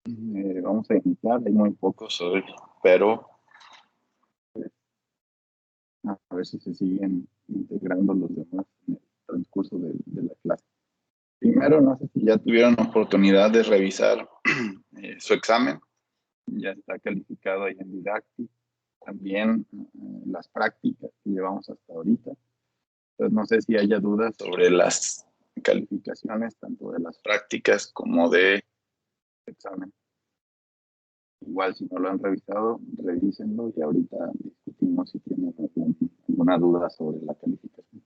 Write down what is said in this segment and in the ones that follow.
Vamos a iniciar, hay muy pocos hoy, pero a ver si se siguen integrando los demás en el transcurso de la clase. Primero, no sé si ya tuvieron oportunidad de revisar su examen, ya está calificado ahí en Didacti, también las prácticas que llevamos hasta ahorita. Entonces, no sé si haya dudas sobre las calificaciones, tanto de las prácticas como de examen. Igual, si no lo han revisado, revísenlo y ahorita discutimos si tienen alguna duda sobre la calificación.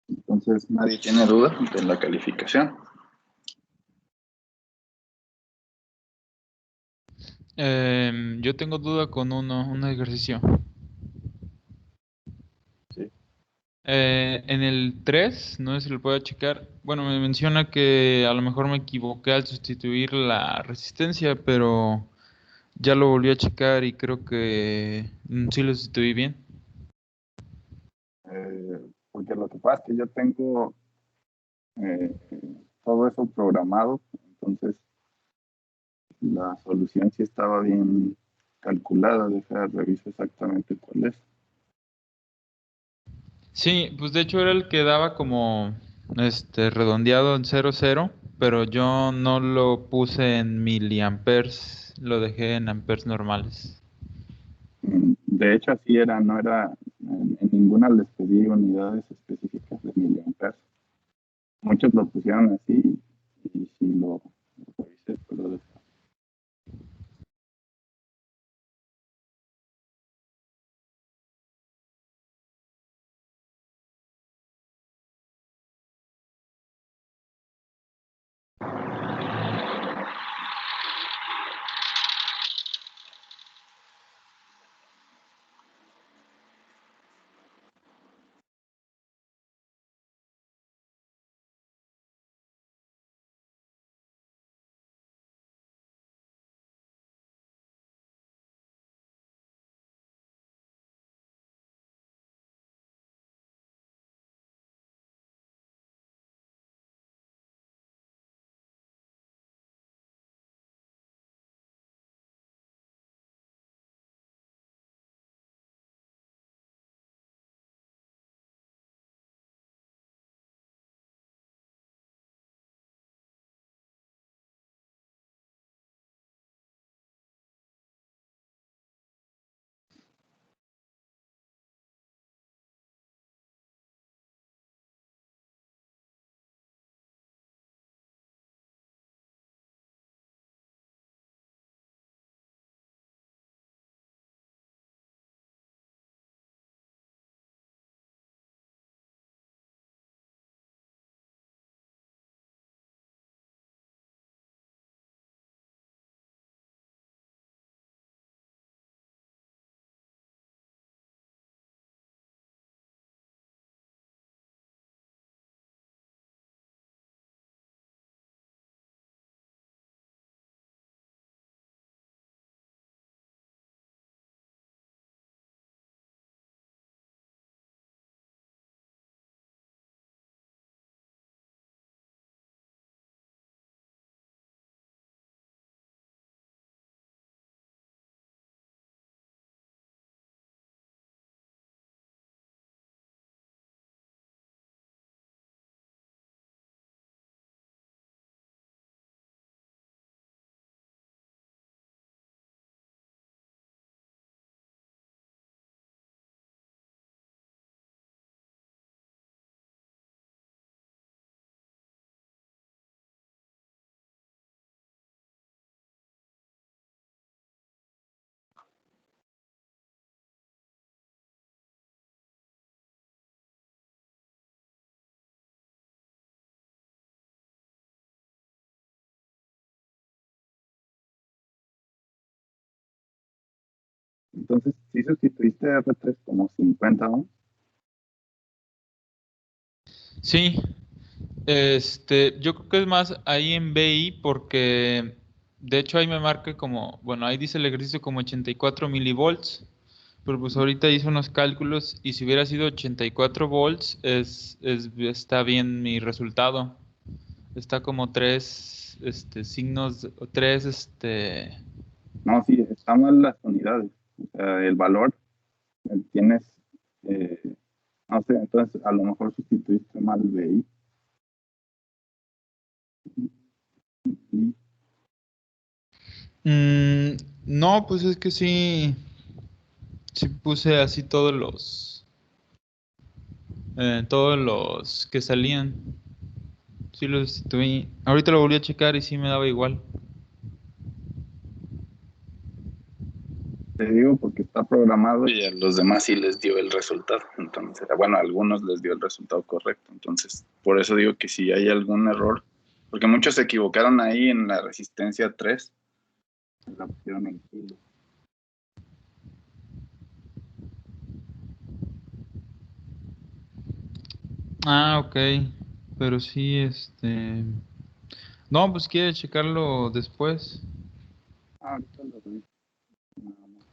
Entonces, nadie tiene duda de la calificación. Yo tengo duda con un ejercicio. ¿Sí? En el 3 no sé si lo puedo checar. Bueno, me menciona que a lo mejor me equivoqué al sustituir la resistencia, pero ya lo volví a checar y creo que sí lo sustituí bien. Porque lo que pasa es que yo tengo eh, todo eso programado, entonces la solución sí estaba bien calculada, deja reviso exactamente cuál es. Sí, pues de hecho era el que daba como redondeado en 00, pero yo no lo puse en miliamperes, lo dejé en amperes normales. De hecho, así era, no era, en ninguna les pedí unidades específicas de miliamperes. Muchos lo pusieron así y sí lo hice, pero Entonces, ¿sí sustituiste R3 como 50 ohms? Sí, yo creo que es más ahí en BI porque de hecho ahí me marca como, bueno, ahí dice el ejercicio como 84 milivolts, pero pues ahorita hice unos cálculos y si hubiera sido 84 volts está bien mi resultado. Está como tres signos, tres No, sí, están mal las unidades. O sea, el valor tienes, eh, no sé, entonces a lo mejor sustituiste mal BI. no, pues es que sí puse así todos los que salían. Sí los sustituí. Ahorita lo volví a checar y sí me daba igual. Te digo porque está programado y a los demás sí les dio el resultado. Entonces, bueno, a algunos les dio el resultado correcto. Entonces, por eso digo que si hay algún error, porque muchos se equivocaron ahí en la resistencia 3, la pusieron en kilo. Ah, ok. Pero sí, no, pues quiere checarlo después. Ahorita lo doy. Nada más.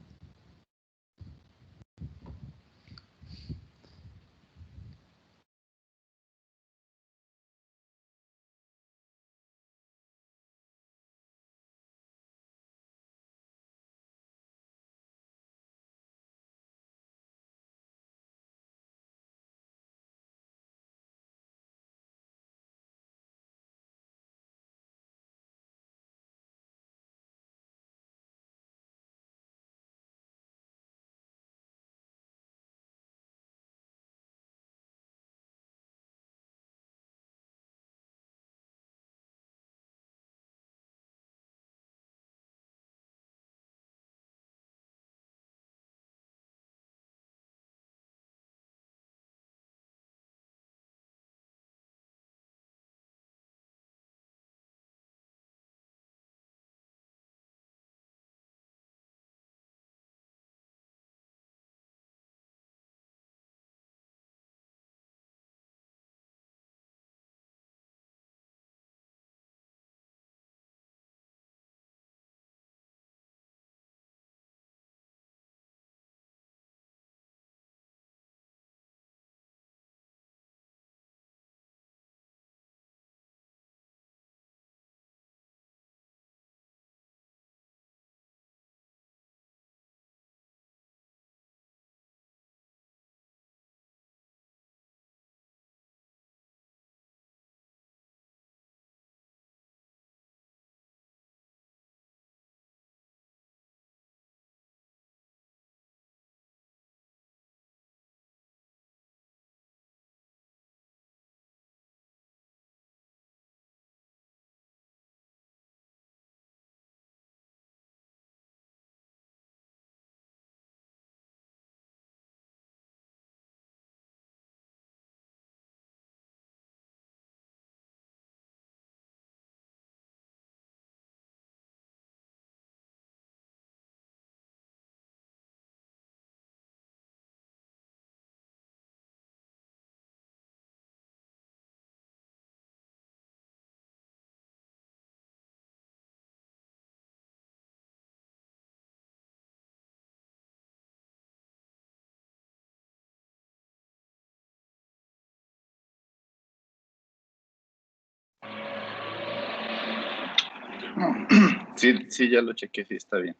No. Sí, sí, ya lo chequé, sí está bien.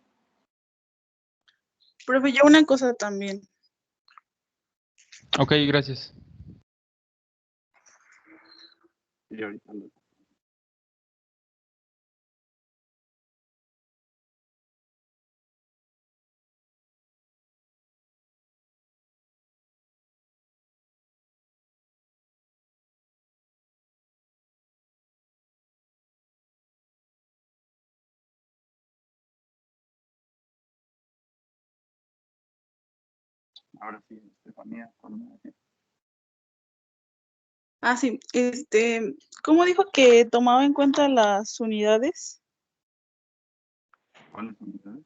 Profe, yo una cosa también. Ok, gracias. Sí, ahorita lo. Ahora sí, Estefanía, Ah, sí, ¿cómo dijo que tomaba en cuenta las unidades? ¿cuáles unidades?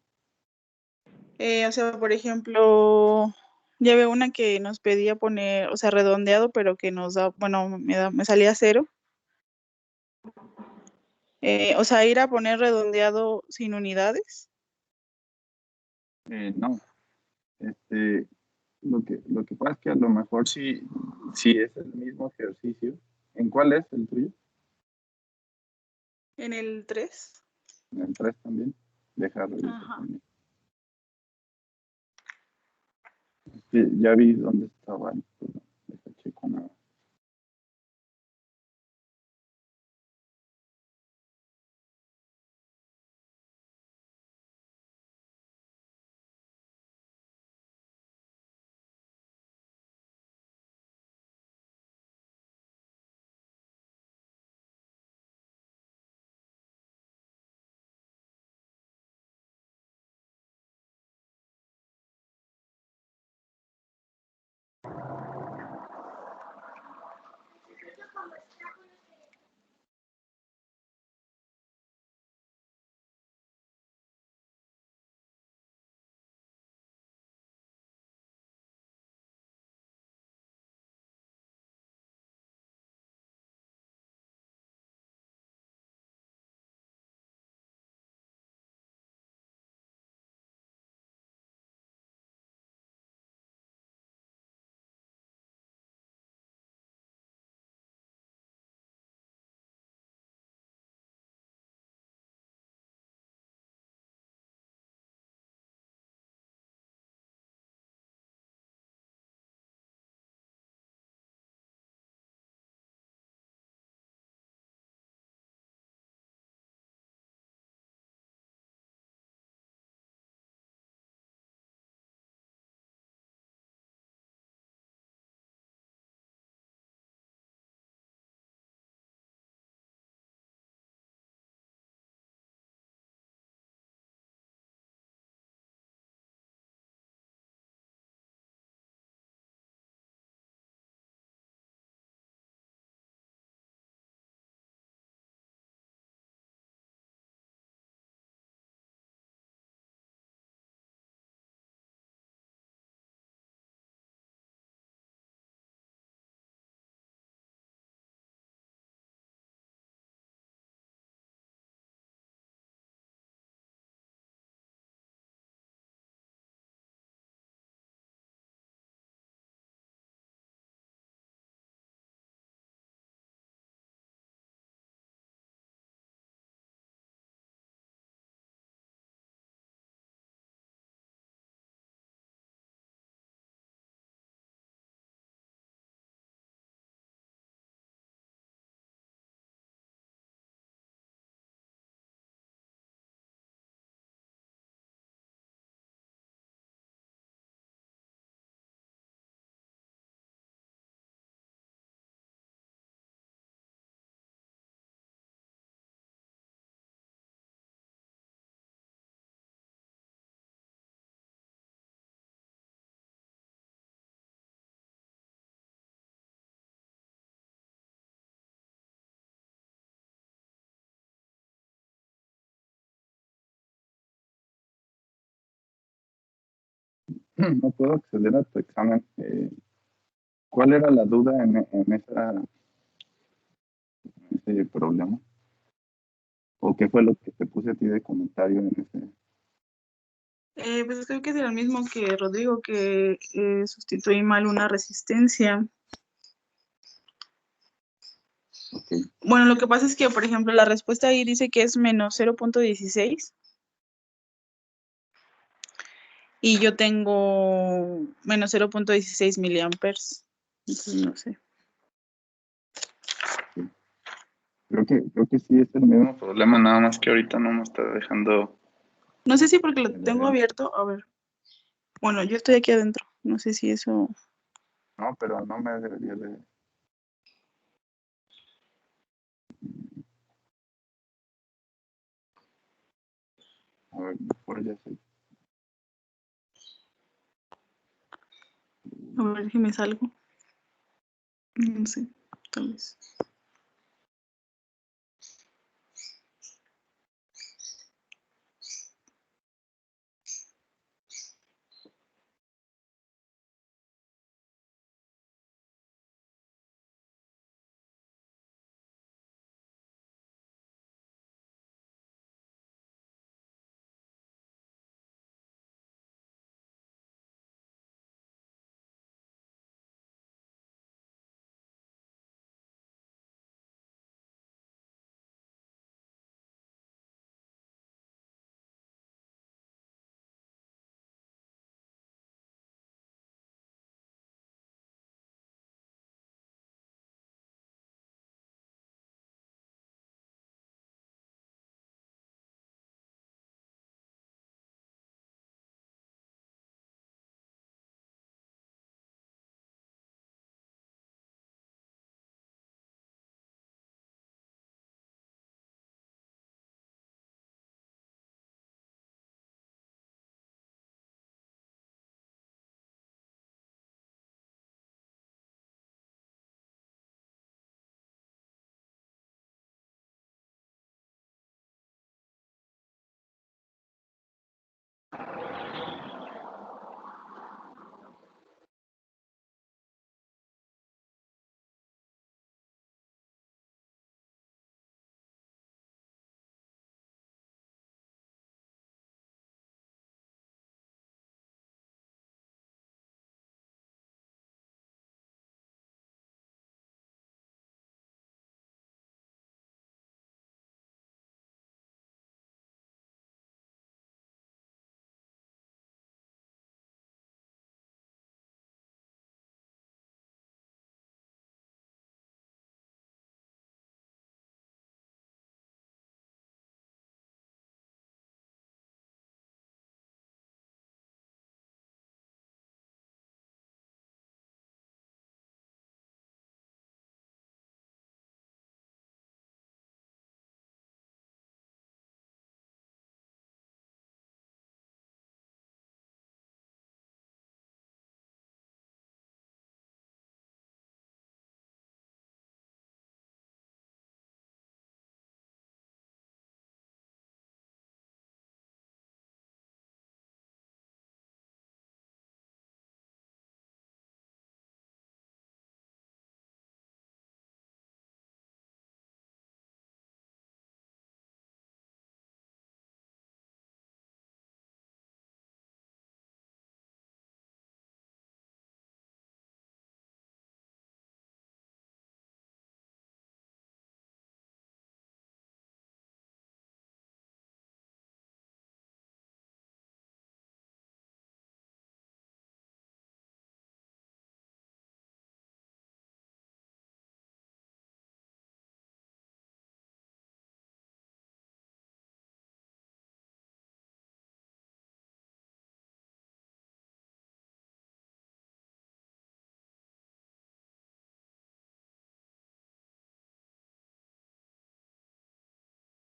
O sea, por ejemplo, ya veo una que nos pedía poner, o sea, redondeado, pero que nos da, bueno, me salía 0. O sea, ir a poner redondeado sin unidades. No, este, lo que pasa es que a lo mejor si es el mismo ejercicio. ¿En cuál es el tuyo? En el 3. En el 3 también. Deja revisar Ajá. también. Sí, ya vi dónde estaba. Perdón, deja checo nada. No puedo acceder a tu examen. ¿Cuál era la duda en ese problema? ¿O qué fue lo que te puse a ti de comentario en ese? Pues creo que es el mismo que Rodrigo, que sustituí mal una resistencia. Ok. Bueno, lo que pasa es que, por ejemplo, la respuesta ahí dice que es menos 0.16 y yo tengo menos 0.16 miliamperes. Entonces, no sé. Creo que sí es el mismo problema, nada más que ahorita no me está dejando. No sé si porque lo tengo abierto, a ver. Bueno, yo estoy aquí adentro. No sé si eso. No, pero no me debería de. A ver, mejor ya sé. A ver si me salgo. No sé, tal vez.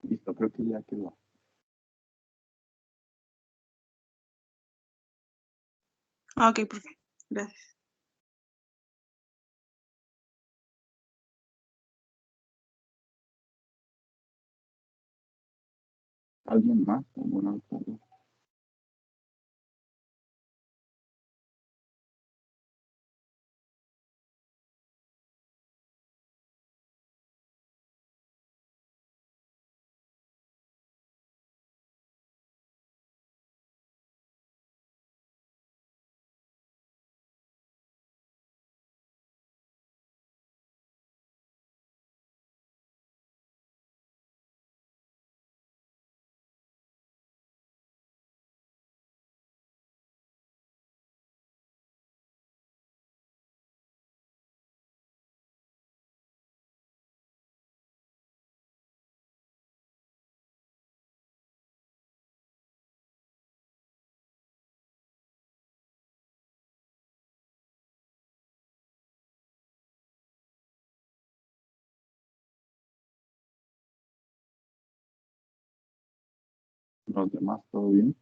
Listo, creo que ya quedó. Ah, ok, perfecto. Gracias. ¿Alguien más? ¿Alguna otra duda? ¿Los demás todo bien?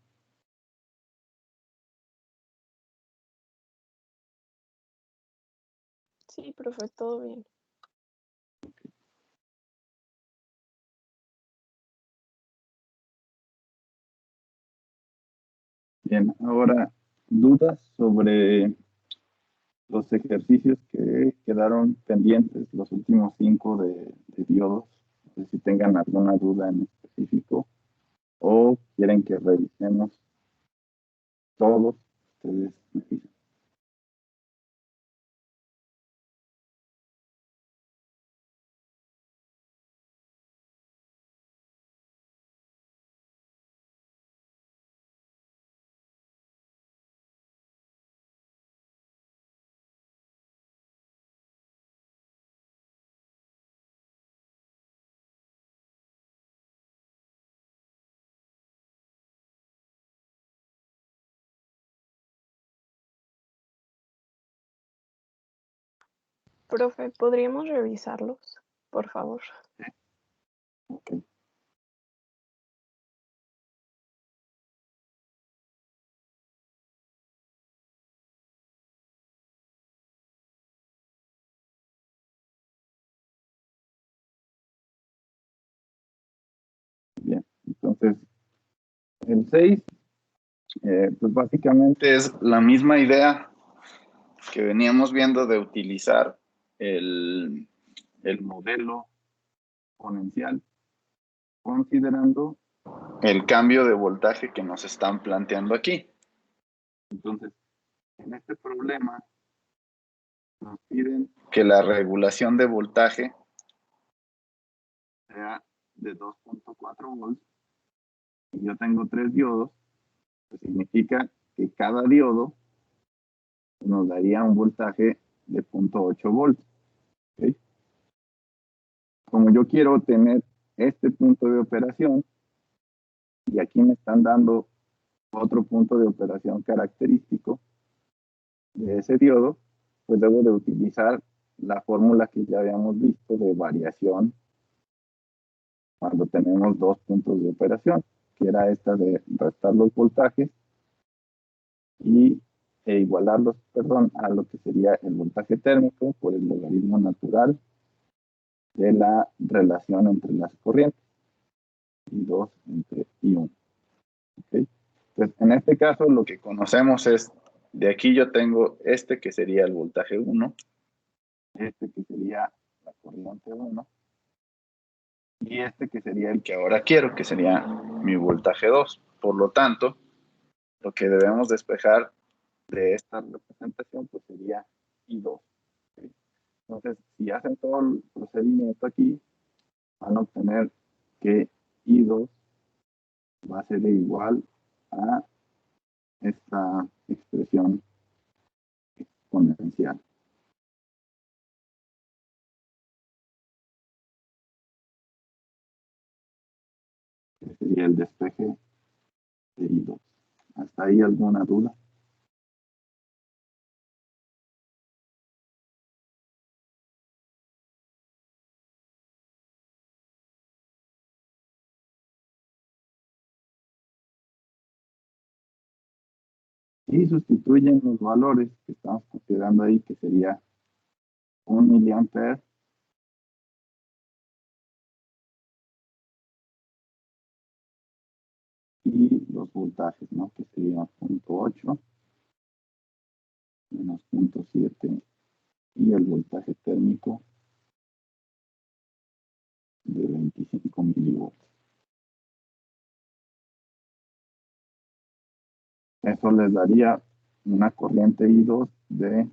Sí, profe, todo bien. Bien, ahora dudas sobre los ejercicios que quedaron pendientes, los últimos 5 de diodos. No sé si tengan alguna duda en específico o quieren que revisemos todos. Ustedes me dicen. Profe, ¿podríamos revisarlos, por favor? Ok. Bien, entonces el 6, pues básicamente es la misma idea que veníamos viendo de utilizar el modelo exponencial, considerando el cambio de voltaje que nos están planteando aquí. Entonces, en este problema nos piden que la regulación de voltaje sea de 2.4 volts y yo tengo 3 diodos, pues significa que cada diodo nos daría un voltaje de 0.8 volts. ¿Okay? Como yo quiero tener este punto de operación y aquí me están dando otro punto de operación característico de ese diodo, pues debo de utilizar la fórmula que ya habíamos visto de variación cuando tenemos dos puntos de operación, que era esta de restar los voltajes y igualarlos, perdón, a lo que sería el voltaje térmico por el logaritmo natural de la relación entre las corrientes, I2 entre I1. ¿Okay? Entonces, en este caso, lo que conocemos es, de aquí yo tengo este que sería el voltaje 1, este que sería la corriente 1, y este que sería el que ahora quiero, que sería mi voltaje 2. Por lo tanto, lo que debemos despejar de esta representación pues sería I2. ¿Okay? Entonces, si hacen todo el procedimiento aquí, van a obtener que I2 va a ser igual a esta expresión exponencial. Que sería el despeje de I2. ¿Hasta ahí alguna duda? y sustituyen los valores que estamos considerando ahí, que sería 1 miliampere y los voltajes, ¿no? Que sería 0.8 menos 0.7 y el voltaje térmico de 25 milivolts. Eso les daría una corriente I2 de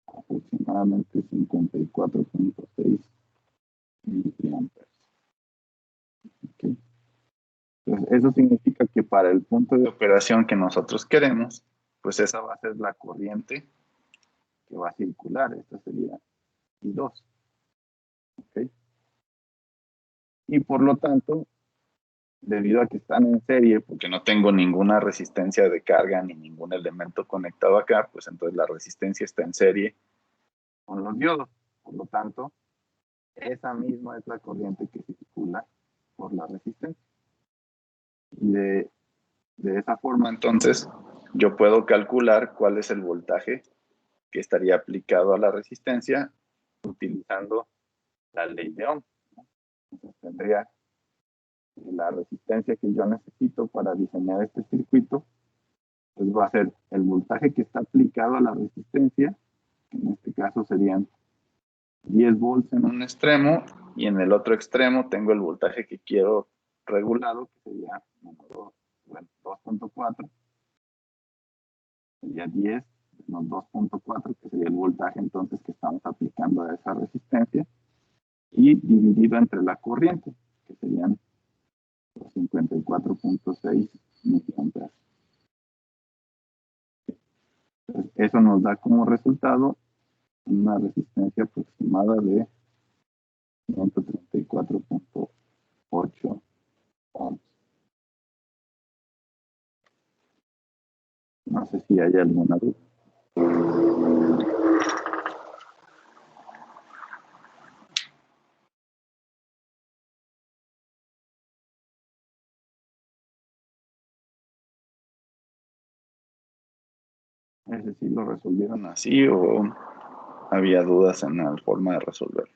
aproximadamente 54.6 miliamperes. ¿Okay? Entonces, eso significa que para el punto de operación que nosotros queremos, pues esa va a ser la corriente que va a circular. Esta sería I2. ¿Okay? Y por lo tanto, debido a que están en serie, porque no tengo ninguna resistencia de carga ni ningún elemento conectado acá, pues entonces la resistencia está en serie con los diodos. Por lo tanto, esa misma es la corriente que circula por la resistencia. Y de esa forma, entonces, yo puedo calcular cuál es el voltaje que estaría aplicado a la resistencia utilizando la ley de Ohm. Entonces, tendría la resistencia que yo necesito para diseñar este circuito, pues va a ser el voltaje que está aplicado a la resistencia, que en este caso serían 10 volts en un extremo, y en el otro extremo tengo el voltaje que quiero regulado, que sería 2.4, sería 10 menos 2.4, que sería el voltaje entonces que estamos aplicando a esa resistencia, y dividido entre la corriente, que serían 54.6 miliamperes. Eso nos da como resultado una resistencia aproximada de 134.8 ohms. No sé si hay alguna duda. Ese sí lo resolvieron así o había dudas en la forma de resolverlo.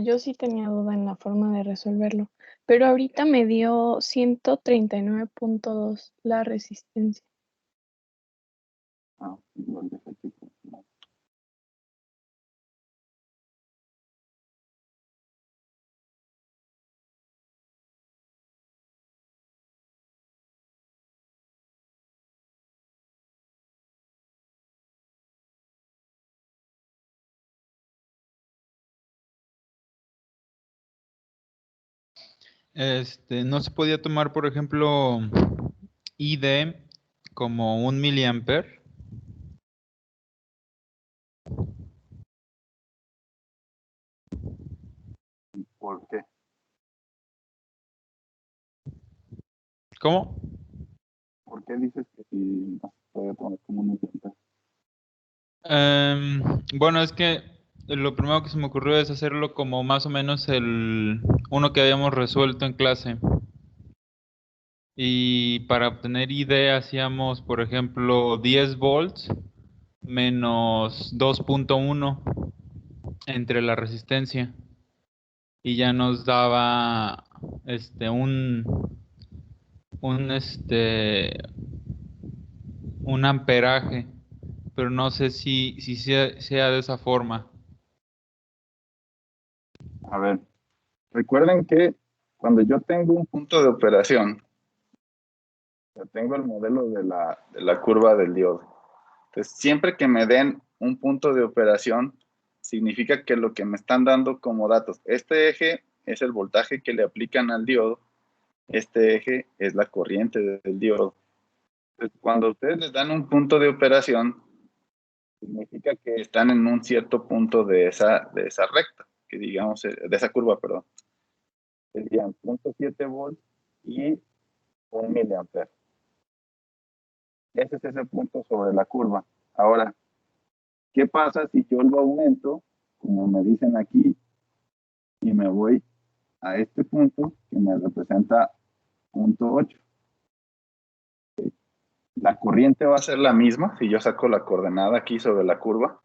Yo sí tenía duda en la forma de resolverlo, pero ahorita me dio 139.2 la resistencia. Igual deja que confirmar. No se podía tomar, por ejemplo, ID como 1 miliamper. ¿Por qué? ¿Cómo? ¿Por qué dices que si no se puede poner como un ejemplo? Bueno, es que lo primero que se me ocurrió es hacerlo como más o menos uno que habíamos resuelto en clase. Y para obtener ID hacíamos, por ejemplo, 10 volts menos 2.1 entre la resistencia. Y ya nos daba un un amperaje, pero no sé si sea de esa forma. A ver, recuerden que cuando yo tengo un punto de operación, yo tengo el modelo de la curva del diodo. Entonces, siempre que me den un punto de operación, significa que lo que me están dando como datos, este eje es el voltaje que le aplican al diodo, este eje es la corriente del diodo. Entonces, cuando ustedes les dan un punto de operación, significa que están en un cierto punto de esa recta, que digamos, de esa curva, perdón. Serían 0.7 volts y 1 miliampere. Ese es ese punto sobre la curva. Ahora, ¿qué pasa si yo lo aumento, como me dicen aquí, y me voy a este punto que me representa 0.8. La corriente va a ser la misma si yo saco la coordenada aquí sobre la curva.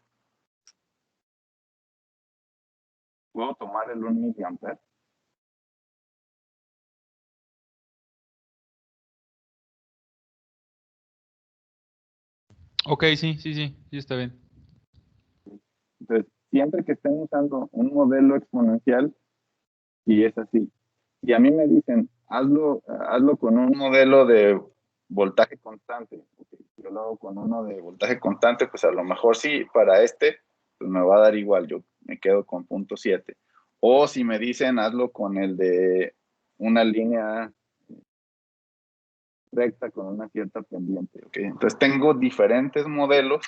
Puedo tomar el 1 miliampere. Ok, sí, está bien. Entonces, siempre que estén usando un modelo exponencial, y es así. Y a mí me dicen, hazlo con un modelo de voltaje constante. Okay, yo lo hago con uno de voltaje constante, pues a lo mejor sí, para este, pues me va a dar igual, yo me quedo con 0.7. O si me dicen, hazlo con el de una línea recta con una cierta pendiente. Okay. Entonces tengo diferentes modelos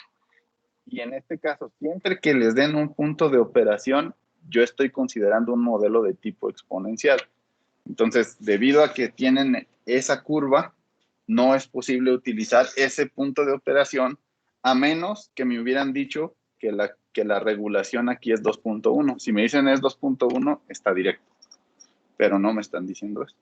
y en este caso, siempre que les den un punto de operación, yo estoy considerando un modelo de tipo exponencial. Entonces, debido a que tienen esa curva, no es posible utilizar ese punto de operación a menos que me hubieran dicho que la regulación aquí es 2.1. Si me dicen es 2.1, está directo, pero no me están diciendo eso.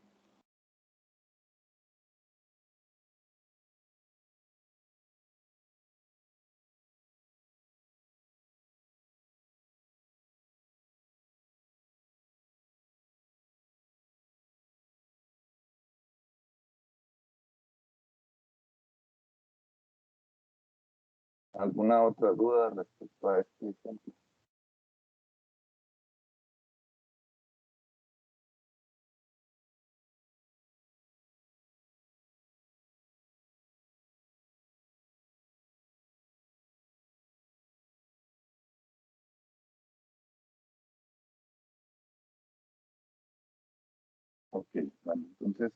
¿Alguna otra duda respecto a este ejemplo? Ok, bueno, entonces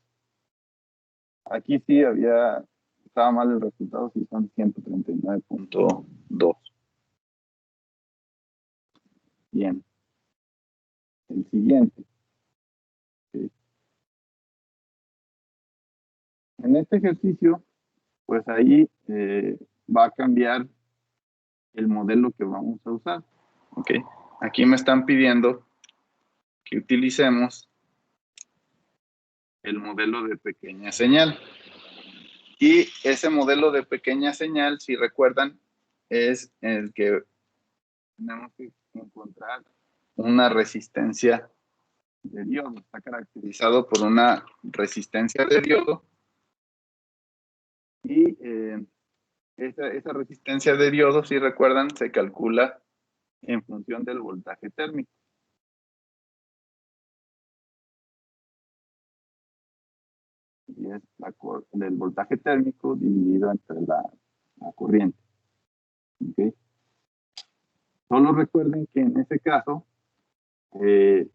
aquí sí estaba mal el resultado, sí son 139.2. Bien, el siguiente. Sí. En este ejercicio, pues ahí va a cambiar el modelo que vamos a usar. Ok, aquí me están pidiendo que utilicemos el modelo de pequeña señal. Y ese modelo de pequeña señal, si recuerdan, es el que tenemos que encontrar una resistencia de diodo. Está caracterizado por una resistencia de diodo y esa resistencia de diodo, si recuerdan, se calcula en función del voltaje térmico. Y es el voltaje térmico dividido entre la corriente. ¿Okay? Solo recuerden que en ese caso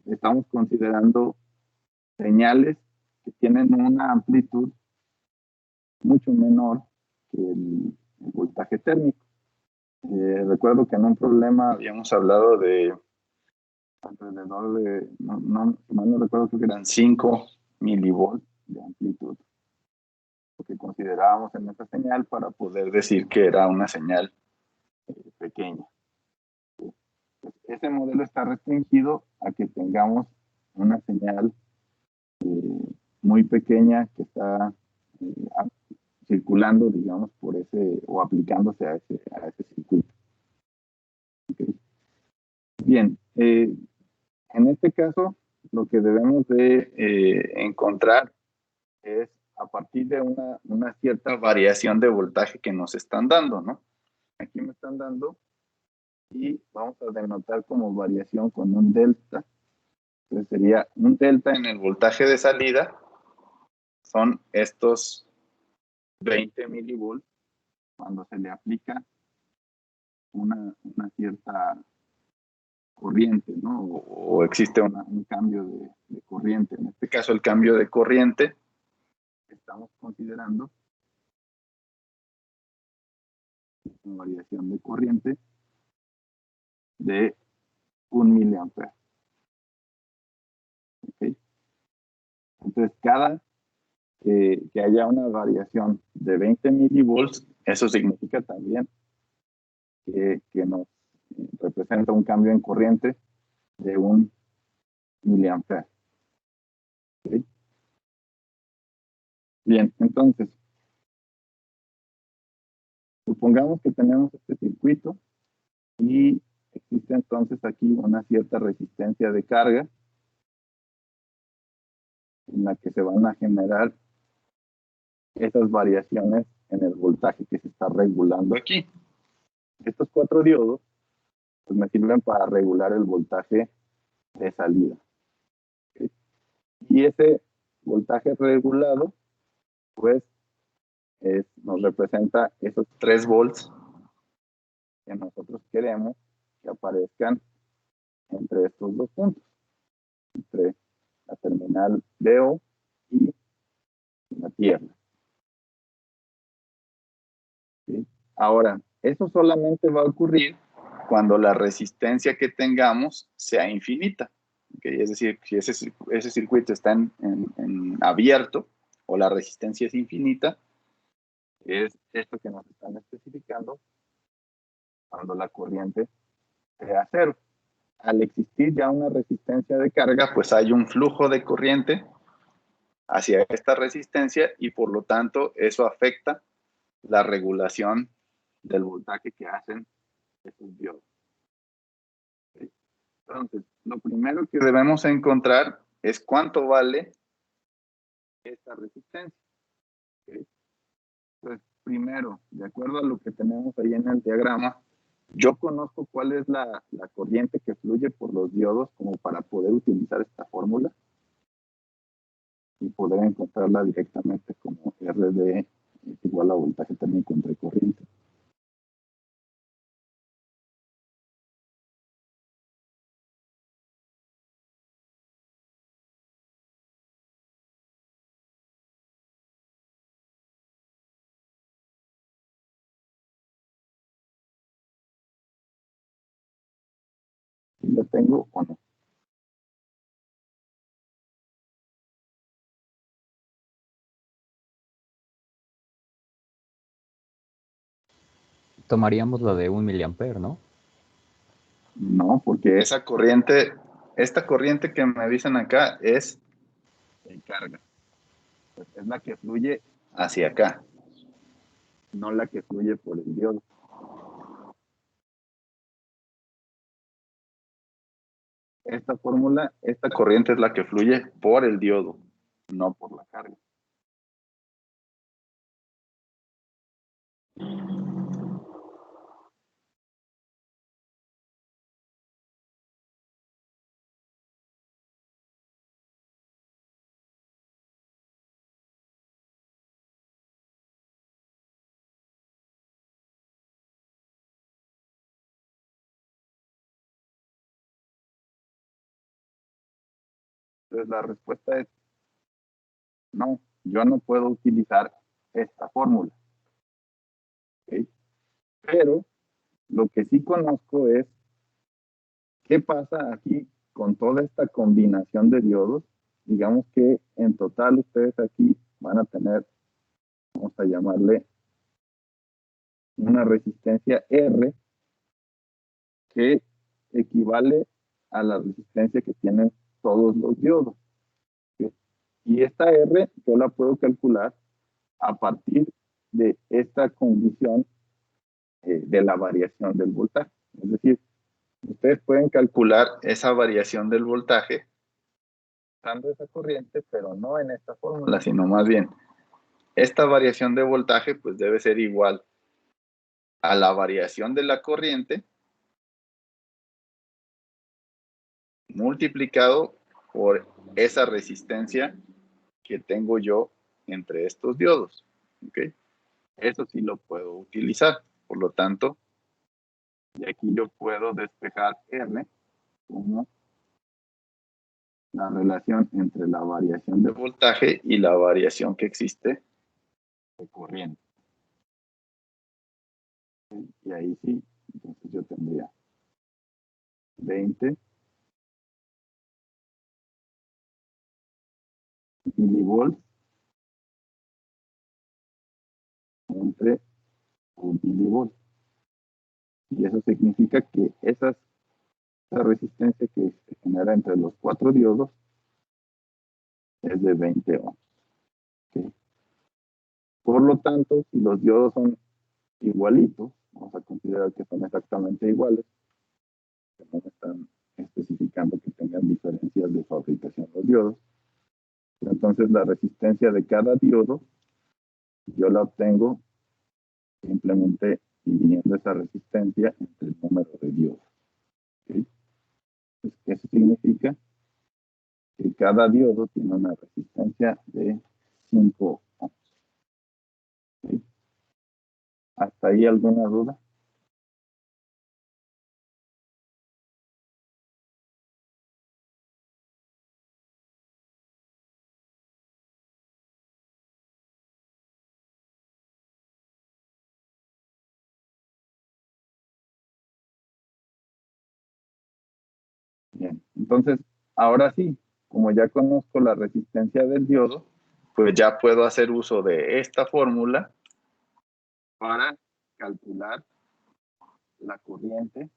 estamos considerando señales que tienen una amplitud mucho menor que el voltaje térmico. Recuerdo que en un problema habíamos hablado de alrededor de, no recuerdo, creo que eran 5 milivolts de amplitud, lo que considerábamos en esta señal para poder decir que era una señal pequeña. Ese modelo está restringido a que tengamos una señal muy pequeña que está circulando, digamos, por ese, o aplicándose a ese circuito. Okay. Bien, en este caso, lo que debemos de encontrar es a partir de una cierta variación de voltaje que nos están dando, ¿no? Aquí me están dando y vamos a denotar como variación con un delta. Entonces sería un delta en el voltaje de salida, son estos 20 milivolts cuando se le aplica una cierta corriente, ¿no? O existe un cambio de corriente. En este caso, el cambio de corriente que estamos considerando una variación de corriente de 1 miliampere. ¿Okay? Entonces, cada que haya una variación de 20 milivolts, eso significa también que nos representa un cambio en corriente de 1 miliampere. ¿Okay? Bien, entonces, supongamos que tenemos este circuito y existe entonces aquí una cierta resistencia de carga en la que se van a generar esas variaciones en el voltaje que se está regulando aquí. Estos 4 diodos pues me sirven para regular el voltaje de salida. ¿Okay? Y ese voltaje regulado pues nos representa esos 3 volts que nosotros queremos que aparezcan entre estos dos puntos, entre la terminal DO y la tierra. ¿Sí? Ahora, eso solamente va a ocurrir cuando la resistencia que tengamos sea infinita. ¿Okay? Es decir, si ese circuito está en abierto o la resistencia es infinita, es esto que nos están especificando cuando la corriente sea cero. Al existir ya una resistencia de carga, pues hay un flujo de corriente hacia esta resistencia y por lo tanto eso afecta la regulación del voltaje que hacen esos diodos. Entonces, lo primero que debemos encontrar es cuánto vale esta resistencia. Entonces, primero, de acuerdo a lo que tenemos ahí en el diagrama, yo conozco cuál es la corriente que fluye por los diodos como para poder utilizar esta fórmula y poder encontrarla directamente como RD es igual a voltaje térmico entre corriente. ¿Sí lo tengo o no? Tomaríamos la de 1 miliampere, ¿no? No, porque esa corriente, esta corriente que me dicen acá es de carga. Pues es la que fluye hacia acá, no la que fluye por el diodo. Esta fórmula, esta corriente es la que fluye por el diodo, no por la carga. Entonces la respuesta es no, yo no puedo utilizar esta fórmula. ¿Okay? Pero lo que sí conozco es qué pasa aquí con toda esta combinación de diodos. Digamos que en total ustedes aquí van a tener, vamos a llamarle una resistencia R que equivale a la resistencia que tienen todos los diodos. ¿Sí? Y esta R yo la puedo calcular a partir de esta condición de la variación del voltaje. Es decir, ustedes pueden calcular esa variación del voltaje usando esa corriente, pero no en esta fórmula, sino más bien esta variación de voltaje pues debe ser igual a la variación de la corriente multiplicado por esa resistencia que tengo yo entre estos diodos. ¿Okay? Eso sí lo puedo utilizar. Por lo tanto, y aquí yo puedo despejar R como la relación entre la variación de voltaje y la variación que existe de corriente. Y ahí sí, entonces yo tendría 20 milivolts entre 1 milivolt. Y eso significa que esa resistencia que se genera entre los 4 diodos es de 20 ohms. ¿Okay? Por lo tanto, si los diodos son igualitos, vamos a considerar que son exactamente iguales, que no me están especificando que tengan diferencias de fabricación los diodos. Entonces la resistencia de cada diodo yo la obtengo simplemente dividiendo esa resistencia entre el número de diodos. ¿Okay? Pues, eso significa que cada diodo tiene una resistencia de 5 ohms. ¿Okay? ¿Hasta ahí alguna duda? Bien, entonces, ahora sí, como ya conozco la resistencia del diodo, pues ya puedo hacer uso de esta fórmula para calcular la corriente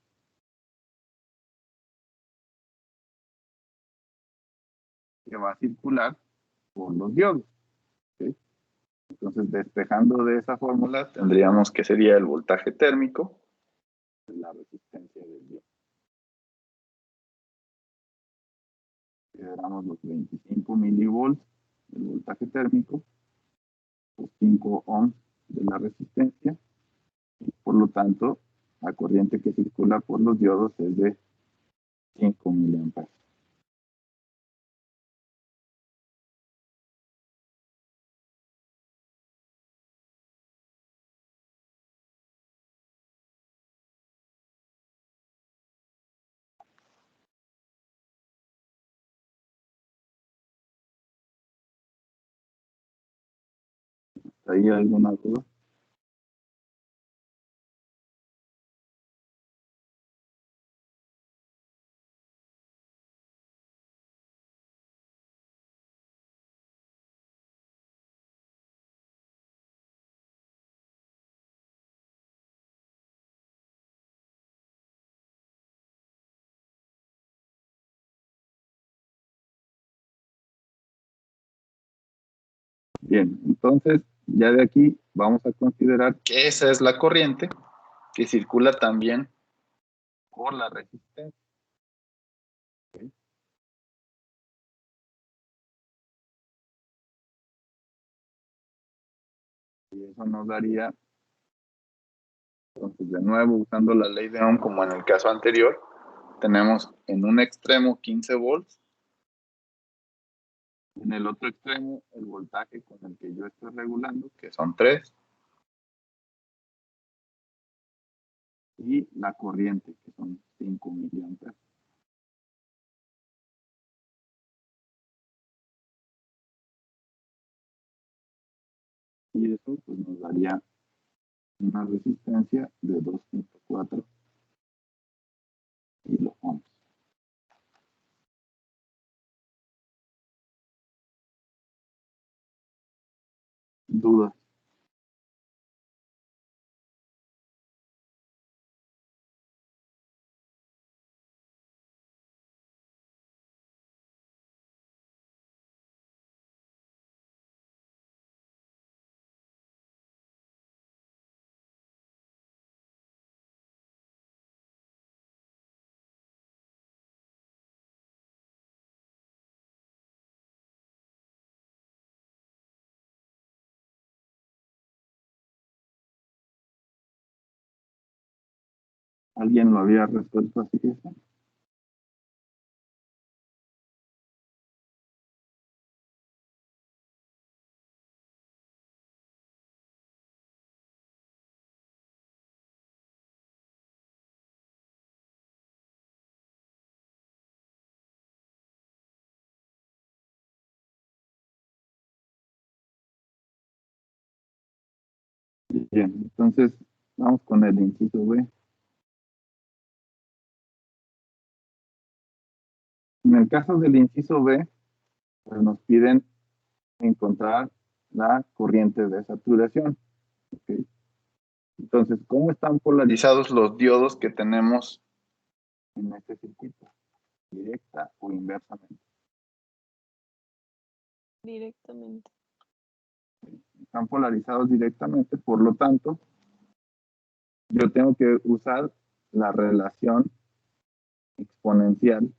que va a circular por los diodos. ¿Okay? Entonces, despejando de esa fórmula, tendríamos que sería el voltaje térmico de la resistencia del diodo. Consideramos los 25 milivolts del voltaje térmico, los 5 ohms de la resistencia, y por lo tanto, la corriente que circula por los diodos es de 5 miliamperes. ¿Hay alguna duda? Bien, entonces ya de aquí vamos a considerar que esa es la corriente que circula también por la resistencia. ¿Okay? Y eso nos daría, entonces de nuevo usando la ley de Ohm como en el caso anterior, tenemos en un extremo 15 volts, en el otro extremo el voltaje con el que yo estoy regulando, que son 3, y la corriente, que son 5 miliamperes. Y eso pues, nos daría una resistencia de 2.4 kilo ohms. ¿Dudas? ¿Alguien lo había resuelto así? ¿Eso? Bien, entonces vamos con el inciso B. En el caso del inciso B, pues nos piden encontrar la corriente de saturación. ¿Okay? Entonces, ¿cómo están polarizados los diodos que tenemos en este circuito? ¿Directa o inversamente? Directamente. están polarizados directamente, por lo tanto, yo tengo que usar la relación exponencial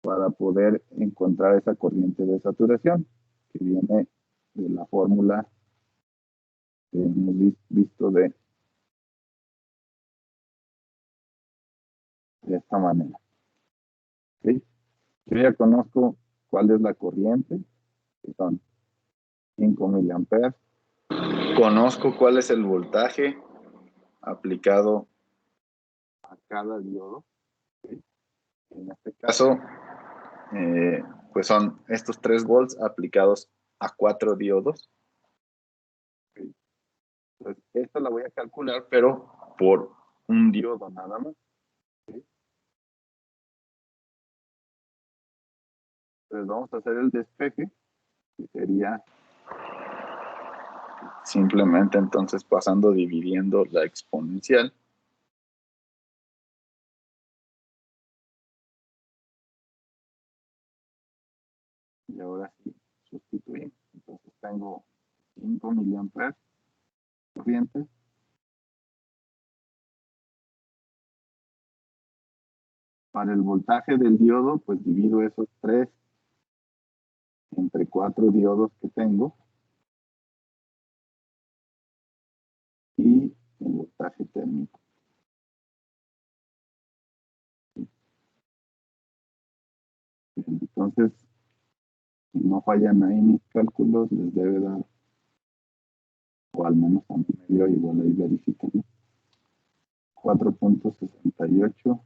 para poder encontrar esa corriente de saturación, que viene de la fórmula que hemos visto de esta manera. ¿Okay? Yo ya conozco cuál es la corriente, que son 5 miliamperes. Conozco cuál es el voltaje aplicado a cada diodo. ¿Okay? En este caso, pues son estos 3 volts aplicados a 4 diodos. ¿Okay? Entonces, esta la voy a calcular, pero por un diodo nada más. ¿Okay? Entonces vamos a hacer el despeje, que sería simplemente entonces pasando, dividiendo la exponencial. Y ahora sí, sustituimos. Entonces tengo 5 miliamperes corriente. Para el voltaje del diodo, pues divido esos 3 entre 4 diodos que tengo. Y el voltaje térmico. Bien, entonces, si no fallan ahí mis cálculos, les debe dar, o al menos a medio, igual ahí verifiquen, 4.68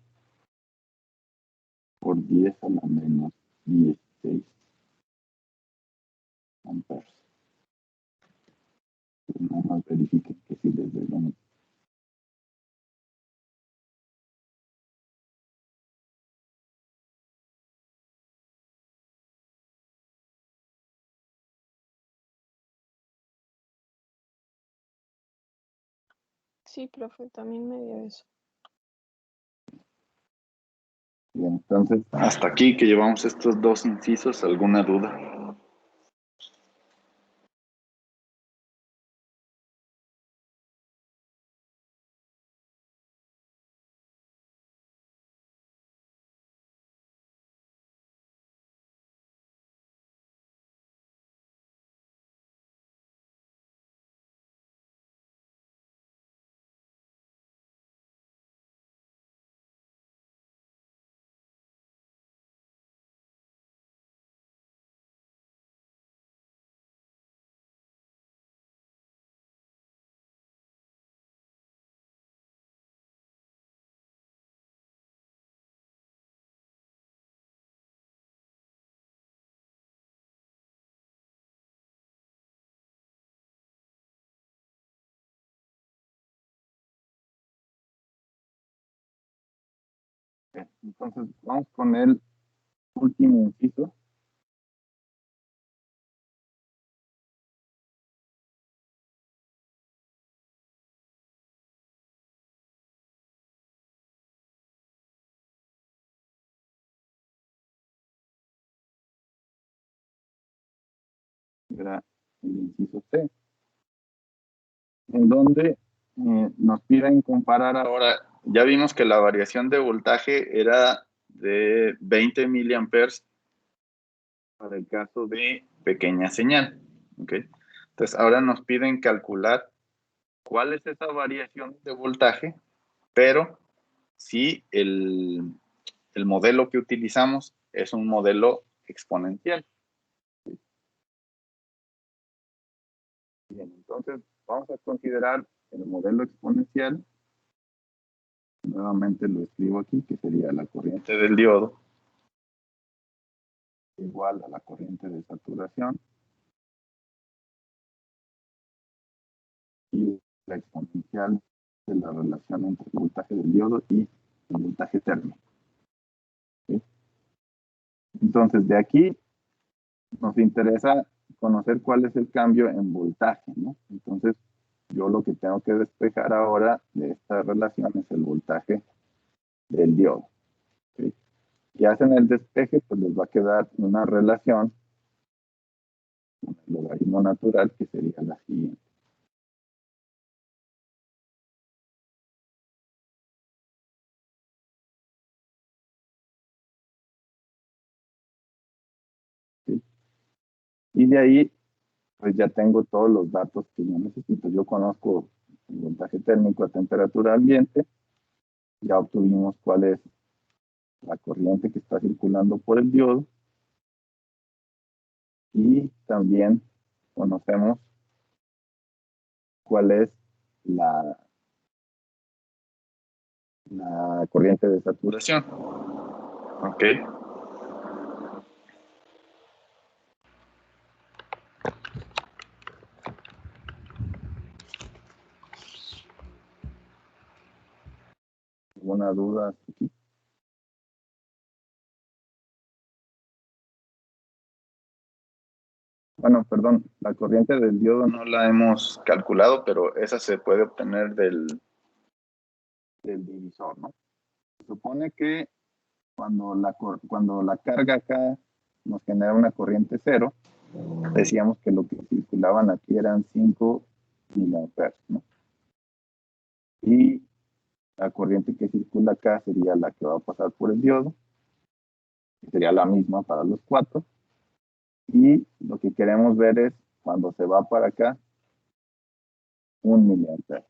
por 10 a la menos 16 amperes. Pues nada más verifiquen que sí les dé lo mismo. Sí, profe, también me dio eso. Bien, entonces, hasta aquí que llevamos estos 2 incisos, ¿alguna duda? Bien, entonces, vamos con el último inciso. Era el inciso C, en donde nos piden comparar ahora. Ya vimos que la variación de voltaje era de 20 miliamperes para el caso de pequeña señal. ¿Okay? Entonces, ahora nos piden calcular cuál es esa variación de voltaje, pero si el modelo que utilizamos es un modelo exponencial. Bien, entonces vamos a considerar el modelo exponencial. Nuevamente lo escribo aquí, que sería la corriente del diodo igual a la corriente de saturación y la exponencial de la relación entre el voltaje del diodo y el voltaje térmico. ¿Sí? Entonces, de aquí nos interesa conocer cuál es el cambio en voltaje, ¿no? Entonces, yo lo que tengo que despejar ahora de esta relación es el voltaje del diodo. ¿Sí? Y hacen el despeje, pues les va a quedar una relación el logaritmo natural, que sería la siguiente. ¿Sí? Y de ahí, pues ya tengo todos los datos que yo necesito. Yo conozco el voltaje térmico a temperatura ambiente, ya obtuvimos cuál es la corriente que está circulando por el diodo y también conocemos cuál es la corriente de saturación. ¿Ok? ¿Alguna duda aquí? Bueno, perdón, la corriente del diodo no la hemos calculado, pero esa se puede obtener del divisor, ¿no? Se supone que cuando la carga acá nos genera una corriente cero, decíamos que lo que circulaban aquí eran 5 miliamperes, ¿no? Y la corriente que circula acá sería la que va a pasar por el diodo, que sería la misma para los cuatro. Y lo que queremos ver es cuando se va para acá, 1 miliampere.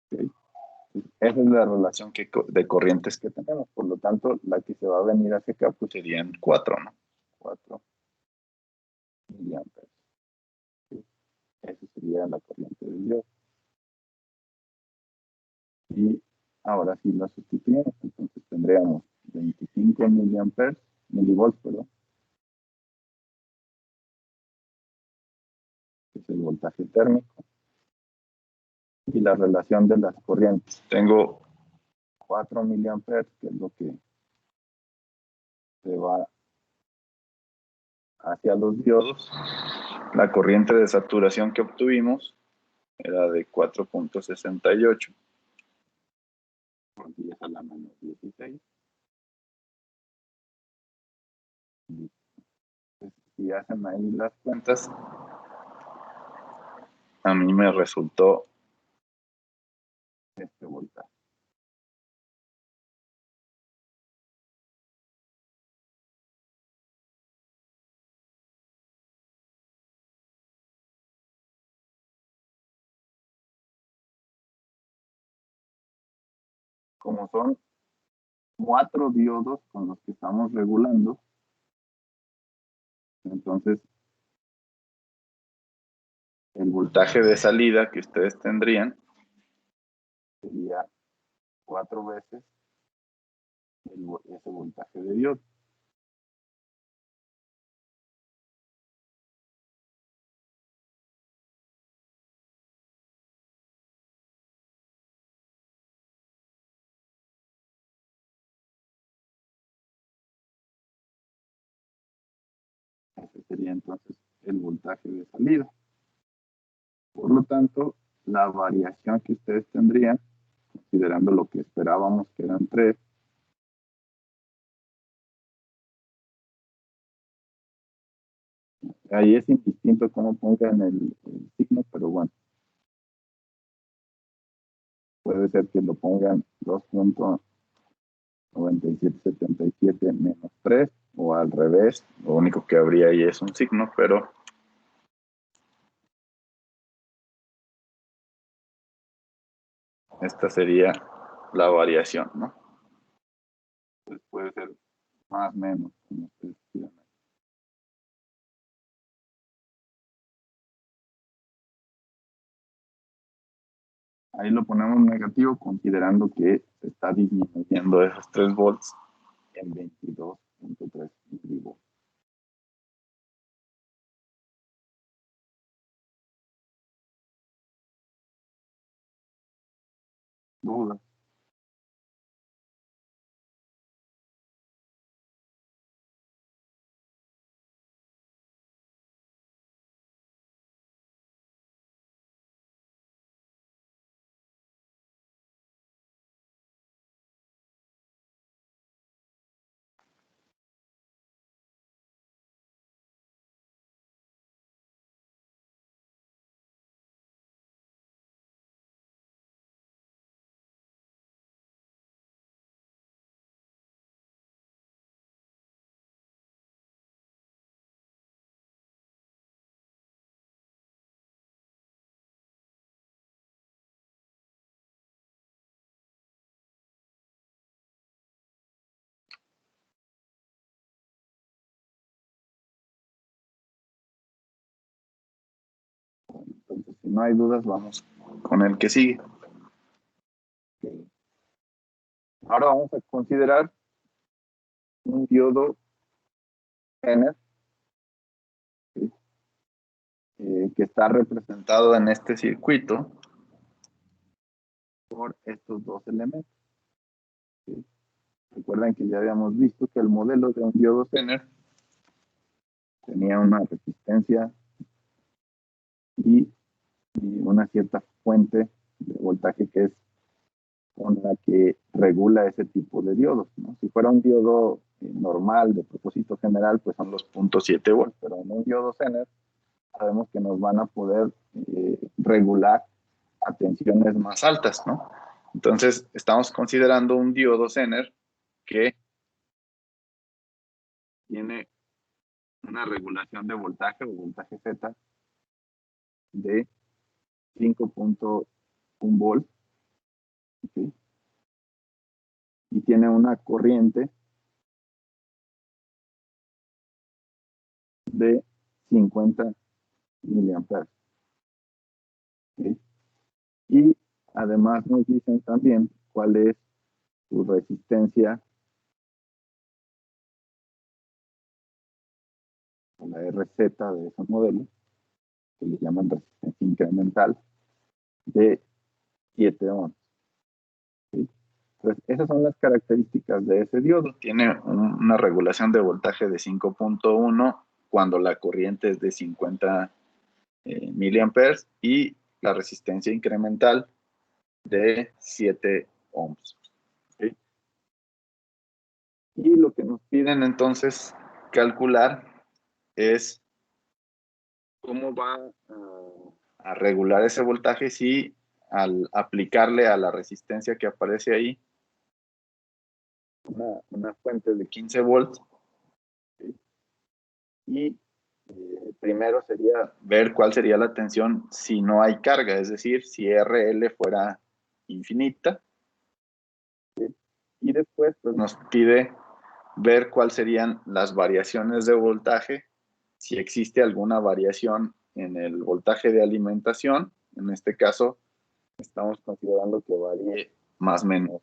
¿Okay? Esa es la relación de corrientes que tenemos. Por lo tanto, la que se va a venir hacia acá, pues serían 4, ¿no? 4 miliamperes. ¿Sí? Esa sería la corriente del diodo. Y ahora sí la sustituimos. Entonces tendríamos 25 milivolts, perdón, que es el voltaje térmico. Y la relación de las corrientes. Tengo 4 miliamperes, que es lo que se va hacia los diodos. La corriente de saturación que obtuvimos era de 4.68 por 10 a la menos 16. Entonces, si hacen ahí las cuentas, a mí me resultó este voltaje. Como son 4 diodos con los que estamos regulando, entonces el voltaje de salida que ustedes tendrían sería 4 veces ese voltaje de diodo. Ese sería entonces el voltaje de salida. Por lo tanto, la variación que ustedes tendrían, considerando lo que esperábamos que eran 3, ahí es indistinto cómo pongan el signo, pero bueno, puede ser que lo pongan 2.9777 menos 3 o al revés, lo único que habría ahí es un signo, pero esta sería la variación, ¿no? Entonces puede ser más o menos, como ustedes quieran. Ahí lo ponemos negativo considerando que se está disminuyendo esos 3 volts en 22.3 milivolts. Dudas. Si no hay dudas, vamos con el que sigue. Ahora vamos a considerar un diodo Zener, ¿sí? Que está representado en este circuito por estos dos elementos, ¿sí? Recuerden que ya habíamos visto que el modelo de un diodo Zener tenía una resistencia y una cierta fuente de voltaje que es con la que regula ese tipo de diodos, ¿no? Si fuera un diodo normal de propósito general, pues son los 0.7 volts, pero en un diodo Zener sabemos que nos van a poder regular a tensiones más altas, ¿no? Entonces, estamos considerando un diodo Zener que tiene una regulación de voltaje o voltaje Z de 5.1 volts, ¿sí? Y tiene una corriente de 50 miliamperes, ¿sí? Y además nos dicen también cuál es su resistencia, la RZ de ese modelo, que le llaman resistencia incremental, de 7 ohms, ¿sí? Entonces, esas son las características de ese diodo. Tiene una regulación de voltaje de 5.1 cuando la corriente es de 50 miliamperes y la resistencia incremental de 7 ohms, ¿sí? Y lo que nos piden entonces calcular es cómo va a regular ese voltaje si al aplicarle a la resistencia que aparece ahí una fuente de 15 volts, ¿sí? Y primero sería ver cuál sería la tensión si no hay carga, es decir, si RL fuera infinita, ¿sí? Y después pues, nos pide ver cuáles serían las variaciones de voltaje, si existe alguna variación en el voltaje de alimentación. En este caso, estamos considerando que varíe más o menos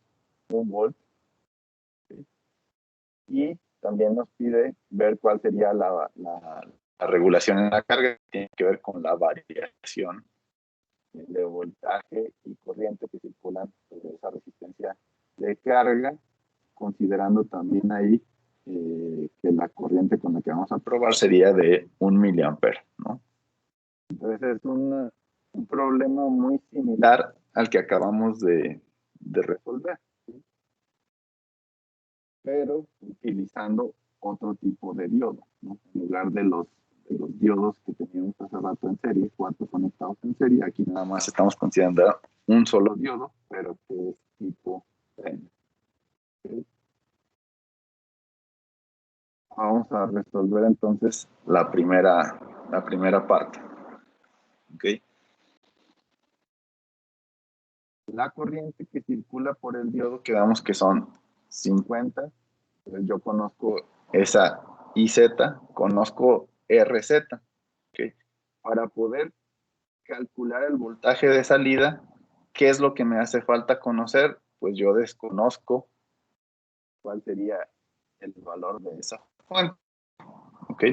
1 volt, ¿sí? Y también nos pide ver cuál sería la regulación en la carga, que tiene que ver con la variación de voltaje y corriente que circulan sobre esa resistencia de carga, considerando también ahí que la corriente con la que vamos a probar sería de 1 miliampere, ¿no? Entonces es un problema muy similar al que acabamos de resolver, ¿sí? Pero utilizando otro tipo de diodo, ¿no? En lugar de los diodos que teníamos hace rato en serie, 4 conectados en serie, aquí nada más estamos considerando un solo diodo, pero que es tipo N, ¿sí? Vamos a resolver entonces la primera parte, ¿ok? La corriente que circula por el diodo, quedamos que son 50. Entonces yo conozco esa IZ, conozco RZ, ¿ok? Para poder calcular el voltaje de salida, ¿qué es lo que me hace falta conocer? Pues yo desconozco cuál sería el valor de esa fuente, ¿ok?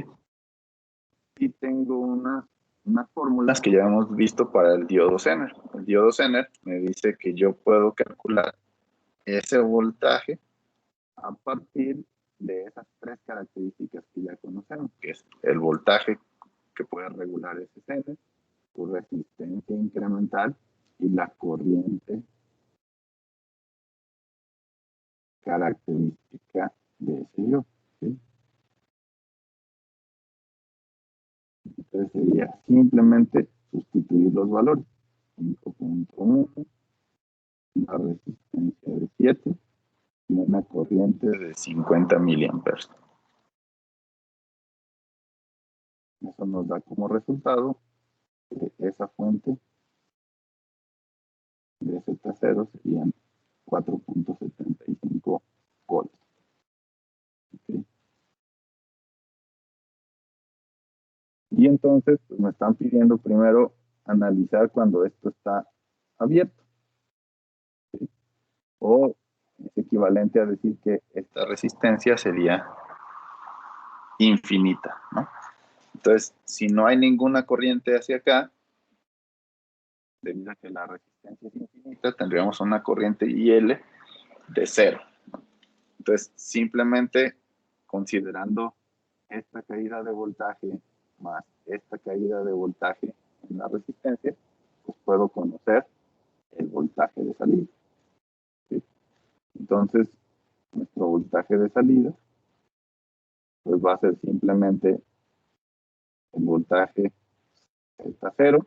Y tengo unas fórmulas que ya hemos visto para el diodo Zener. El diodo Zener me dice que yo puedo calcular ese voltaje a partir de esas tres características que ya conocemos, que es el voltaje que puede regular ese Zener, su resistencia incremental y la corriente característica de ese diodo, ¿sí? Entonces sería simplemente sustituir los valores. 5.1, la resistencia de 7 y una corriente de 50 miliamperes. Eso nos da como resultado que esa fuente de Z0 serían 4.75 volts, ¿okay? Y entonces pues, me están pidiendo primero analizar cuando esto está abierto. ¿Sí? O es equivalente a decir que esta resistencia sería infinita, ¿no? Entonces, si no hay ninguna corriente hacia acá, debido a que la resistencia es infinita, tendríamos una corriente IL de 0. Entonces, simplemente considerando esta caída de voltaje más esta caída de voltaje en la resistencia, pues puedo conocer el voltaje de salida. ¿Sí? Entonces, nuestro voltaje de salida pues va a ser simplemente el voltaje delta 0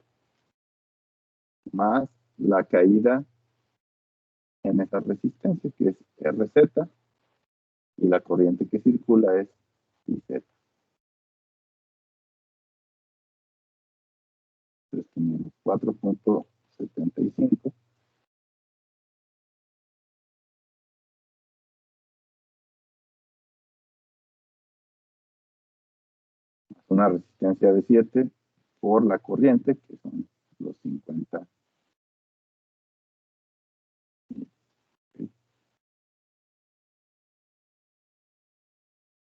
más la caída en esa resistencia, que es RZ, y la corriente que circula es IZ. Entonces tenemos 4.75 una resistencia de 7 por la corriente, que son los 50.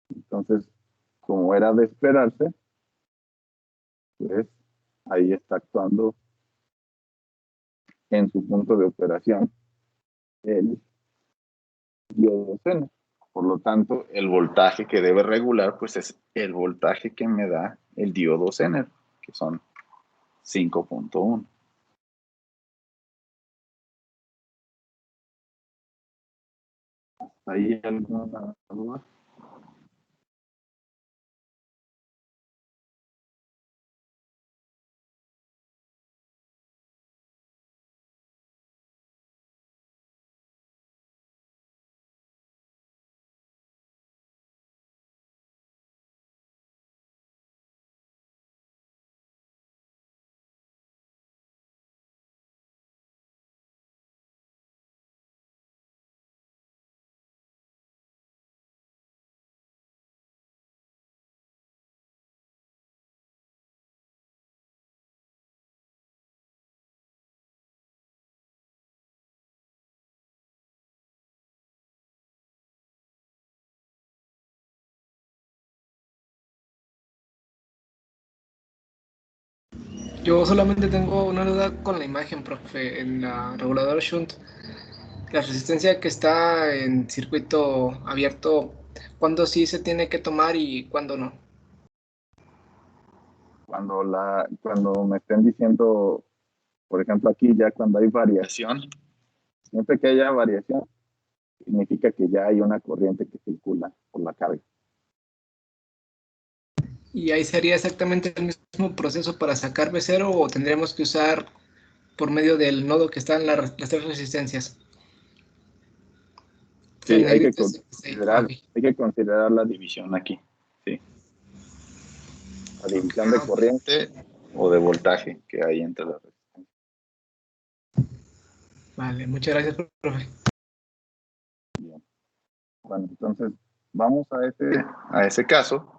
Entonces, como era de esperarse, pues ahí está actuando en su punto de operación el diodo Zener. Por lo tanto, el voltaje que debe regular, pues es el voltaje que me da el diodo Zener, que son 5.1. ¿Hay alguna duda? Yo solamente tengo una duda con la imagen, profe, en la reguladora Shunt. La resistencia que está en circuito abierto, ¿cuándo sí se tiene que tomar y cuándo no? Cuando me estén diciendo, por ejemplo, aquí ya cuando hay variación, siempre que haya variación, significa que ya hay una corriente que circula por la carga. ¿Y ahí sería exactamente el mismo proceso para sacar B0 o tendremos que usar por medio del nodo que están las tres resistencias? Sí, En negrito sí. Ok. hay que considerar la división aquí. Sí. La división de corriente o de voltaje que hay entre las resistencias. Vale, muchas gracias, profe. Bien. Bueno, entonces vamos a ese caso.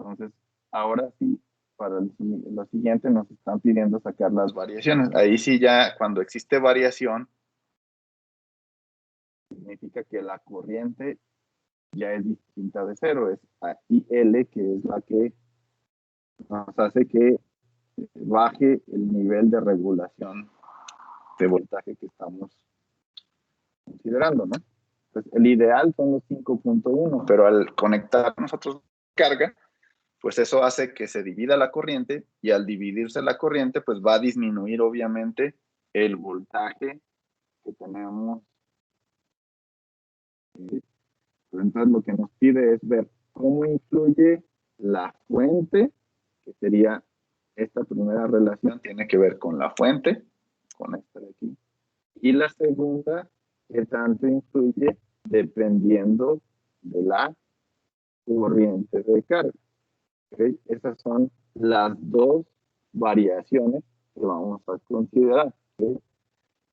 Entonces, ahora sí, para lo siguiente nos están pidiendo sacar las variaciones. Ahí sí ya, cuando existe variación, significa que la corriente ya es distinta de cero, es IL, que es la que nos hace que baje el nivel de regulación de voltaje que estamos considerando, ¿no? Entonces, el ideal son los 5.1, pero al conectar nosotros carga, pues eso hace que se divida la corriente y al dividirse la corriente, pues va a disminuir obviamente el voltaje que tenemos. Entonces lo que nos pide es ver cómo influye la fuente, que sería esta primera relación, tiene que ver con la fuente, con esta de aquí. Y la segunda, que tanto influye dependiendo de la corriente de carga. ¿Okay? Esas son las dos variaciones que vamos a considerar. ¿Okay?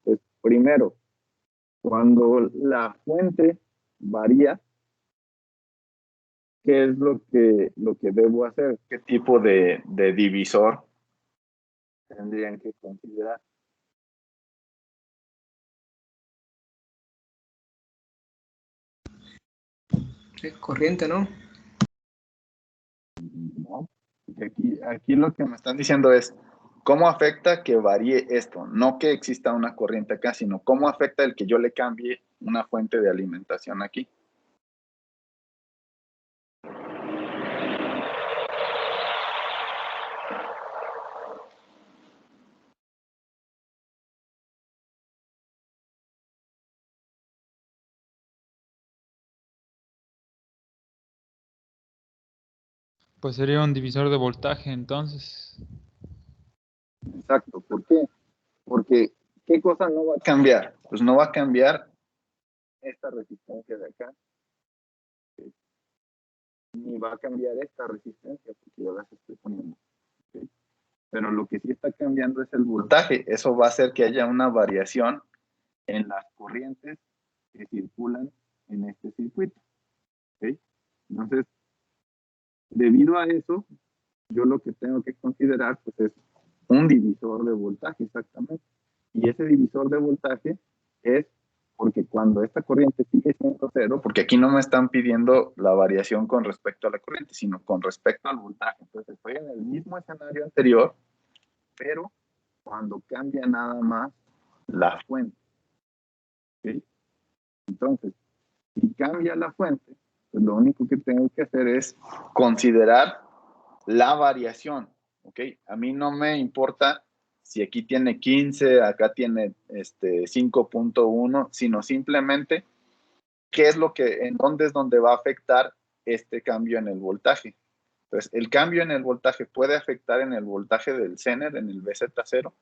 Entonces, primero, cuando la fuente varía, ¿qué es lo que debo hacer? ¿Qué tipo de divisor tendrían que considerar? Sí, corriente, ¿no? ¿No? Aquí lo que me están diciendo es, ¿cómo afecta que varíe esto? No que exista una corriente acá, sino cómo afecta el que yo le cambie una fuente de alimentación aquí. Pues sería un divisor de voltaje, entonces. Exacto, ¿por qué? Porque, ¿qué cosa no va a cambiar? Pues no va a cambiar esta resistencia de acá, ni va a cambiar esta resistencia, porque yo las estoy poniendo. ¿Ok? Pero lo que sí está cambiando es el voltaje. Eso va a hacer que haya una variación en las corrientes que circulan en este circuito. ¿Ok? Entonces, debido a eso, yo lo que tengo que considerar pues, es un divisor de voltaje, exactamente. Y ese divisor de voltaje es porque cuando esta corriente sigue siendo cero, porque aquí no me están pidiendo la variación con respecto a la corriente, sino con respecto al voltaje. Entonces estoy en el mismo escenario anterior, pero cuando cambia nada más la fuente. ¿Okay? Entonces, si cambia la fuente, pues lo único que tengo que hacer es considerar la variación. ¿Ok? A mí no me importa si aquí tiene 15, acá tiene 5.1, sino simplemente qué es lo que, en dónde es donde va a afectar este cambio en el voltaje. Entonces, el cambio en el voltaje puede afectar en el voltaje del Zener, en el BZ0.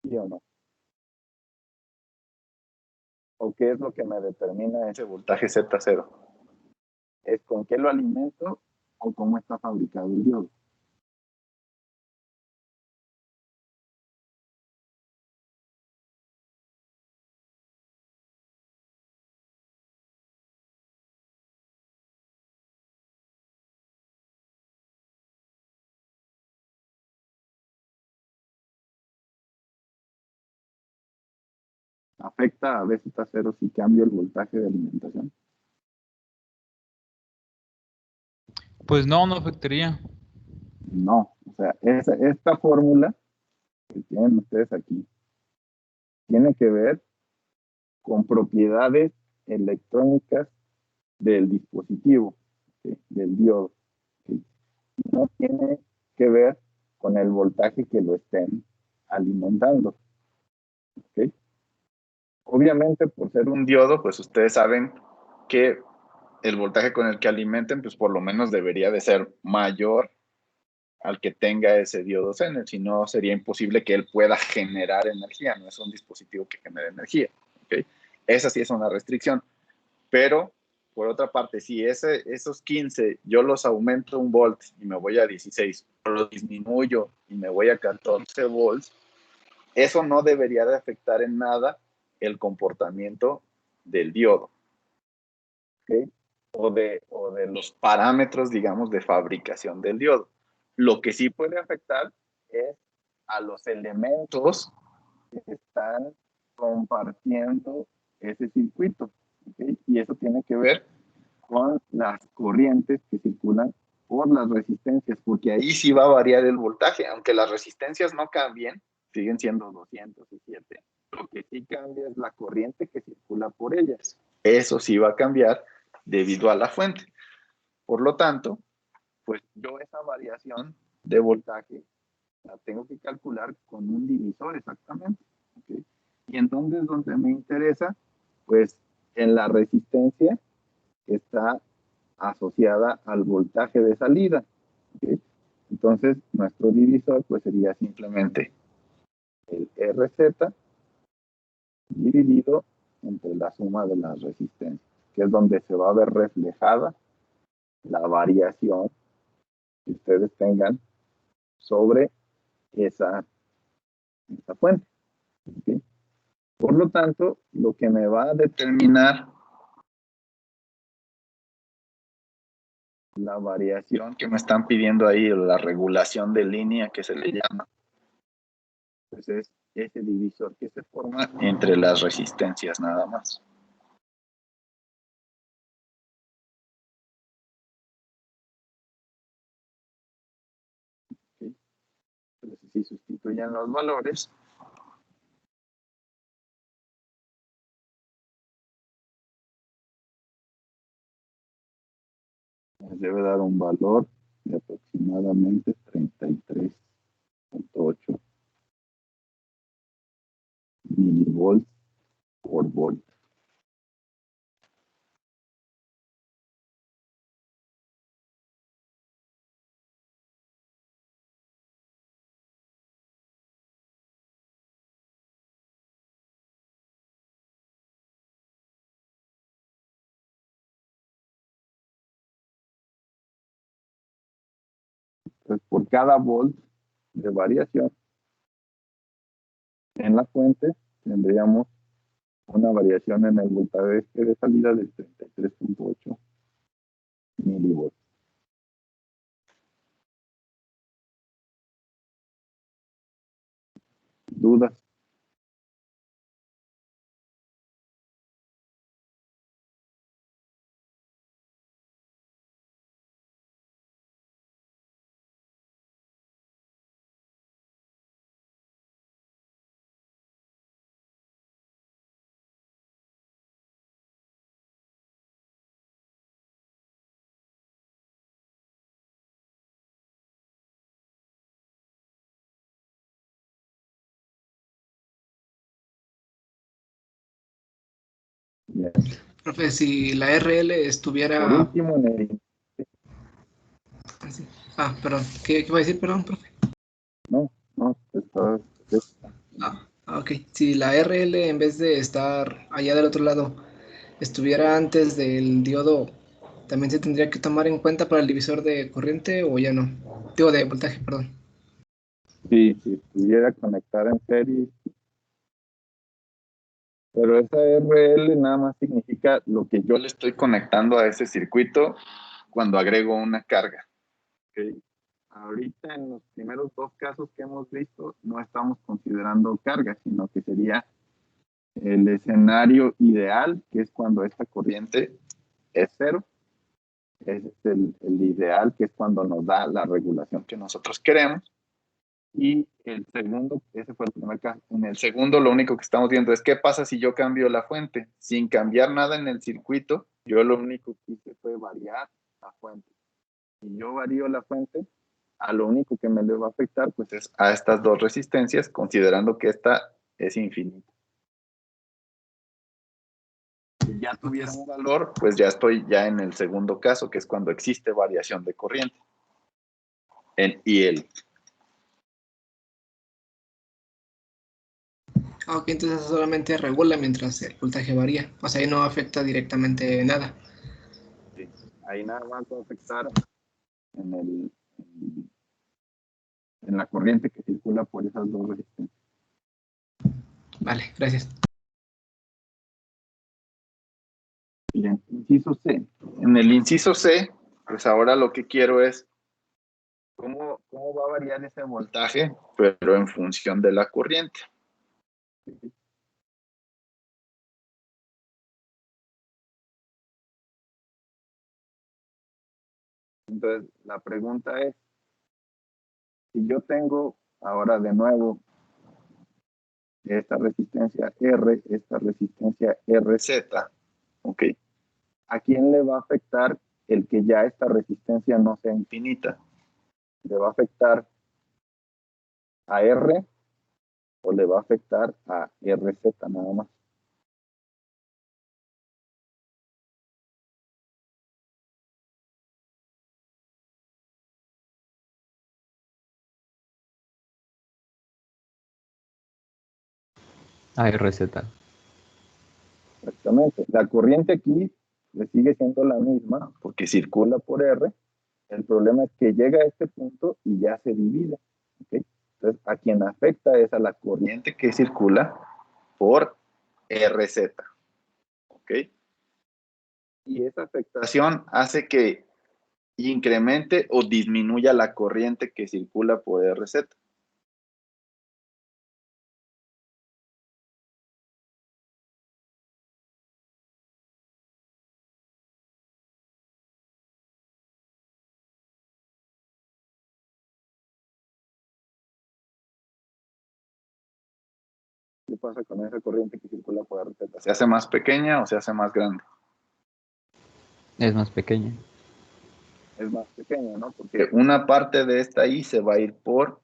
¿Sí o no? ¿O qué es lo que me determina ese voltaje Z0? ¿Es con qué lo alimento o cómo está fabricado el diodo? ¿Afecta a BZ0 si cambio el voltaje de alimentación? Pues no, no afectaría. No, o sea, esta fórmula que tienen ustedes aquí tiene que ver con propiedades electrónicas del dispositivo, ¿sí? Del diodo. ¿Sí? No tiene que ver con el voltaje que lo estén alimentando. ¿Sí? Obviamente, por ser un diodo, pues ustedes saben que el voltaje con el que alimenten, pues por lo menos debería de ser mayor al que tenga ese diodo Zener, si no sería imposible que él pueda generar energía, no es un dispositivo que genere energía. ¿Okay? Esa sí es una restricción, pero por otra parte, si esos 15 yo los aumento 1 volt y me voy a 16, o los disminuyo y me voy a 14 volts, eso no debería de afectar en nada el comportamiento del diodo. ¿Okay? O de los parámetros, digamos, de fabricación del diodo. Lo que sí puede afectar es a los elementos que están compartiendo ese circuito. ¿Okay? Y eso tiene que ver con las corrientes que circulan por las resistencias, porque ahí sí va a variar el voltaje, aunque las resistencias no cambien, siguen siendo 207. Lo que sí cambia es la corriente que circula por ellas. Eso sí va a cambiar debido a la fuente. Por lo tanto, pues yo esa variación de voltaje la tengo que calcular con un divisor exactamente. ¿Okay? Y entonces, donde me interesa, pues en la resistencia que está asociada al voltaje de salida. ¿Okay? Entonces, nuestro divisor pues sería simplemente el RZ dividido entre la suma de las resistencias, que es donde se va a ver reflejada la variación que ustedes tengan sobre esa fuente. ¿Okay? Por lo tanto, lo que me va a determinar la variación que me están pidiendo ahí, la regulación de línea que se le llama, pues es ese divisor que se forma entre las resistencias nada más. ¿Okay? Entonces, si sustituyen los valores, nos debe dar un valor de aproximadamente 33.8 milivolts por volt. Entonces, por cada volt de variación en la fuente, tendríamos una variación en el voltaje de salida de 33.8 milivolts. ¿Dudas? Bien. Profe, si la RL Por estuviera... último, en el... perdón. ¿Qué iba a decir, perdón, profe? No, Ok. Si la RL, en vez de estar allá del otro lado, estuviera antes del diodo, ¿también se tendría que tomar en cuenta para el divisor de corriente o ya no? Digo, de voltaje, perdón. sí, si pudiera conectar en serie, pero esa RL nada más significa lo que yo le estoy conectando a ese circuito cuando agrego una carga. ¿Okay? Ahorita en los primeros dos casos que hemos visto no estamos considerando carga, sino que sería el escenario ideal, que es cuando esta corriente es cero. Es el ideal, que es cuando nos da la regulación que nosotros queremos. Y el segundo, ese fue el primer caso. En el segundo, lo único que estamos viendo es qué pasa si yo cambio la fuente. Sin cambiar nada en el circuito, yo lo único que hice fue variar la fuente. Si yo varío la fuente, a lo único que me le va a afectar pues es a estas dos resistencias, considerando que esta es infinita. Si ya tuviera un valor, pues ya estoy ya en el segundo caso, que es cuando existe variación de corriente en IL. Ok, entonces solamente regula mientras el voltaje varía. O sea, ahí no afecta directamente nada. Sí. Ahí nada más va a afectar en la corriente que circula por esas dos resistencias. Vale, gracias. Bien, inciso C. En el inciso C, pues ahora lo que quiero es cómo va a variar ese voltaje, pero en función de la corriente. Entonces, la pregunta es, si yo tengo ahora de nuevo esta resistencia R, esta resistencia RZ, ¿ok? ¿A quién le va a afectar el que ya esta resistencia no sea infinita? ¿Le va a afectar a R o le va a afectar a RZ nada más? ARZ. Exactamente. La corriente aquí le sigue siendo la misma porque circula por R, El problema es que llega a este punto y ya se divide. ¿Okay? Entonces, a quien afecta es a la corriente que circula por RZ. ¿Ok? Y esa afectación hace que incremente o disminuya la corriente que circula por RZ. ¿Qué pasa con esa corriente que circula por RZ? ¿Se hace más pequeña o se hace más grande? Es más pequeña. Es más pequeña, ¿no? Porque una parte de esta I se va a ir por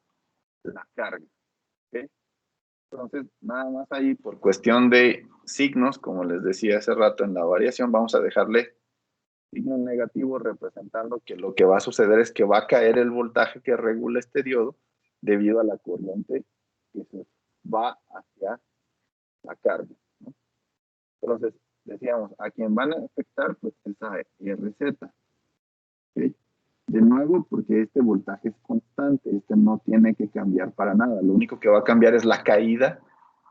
la carga. ¿Ok? Entonces, nada más ahí por cuestión de signos, como les decía hace rato en la variación, vamos a dejarle signo negativo representando que lo que va a suceder es que va a caer el voltaje que regula este diodo debido a la corriente que se va hacia la carga, ¿no? Entonces, decíamos, a quien van a afectar, pues es a RZ. ¿Okay? De nuevo, porque este voltaje es constante, este no tiene que cambiar para nada. Lo único que va a cambiar es la caída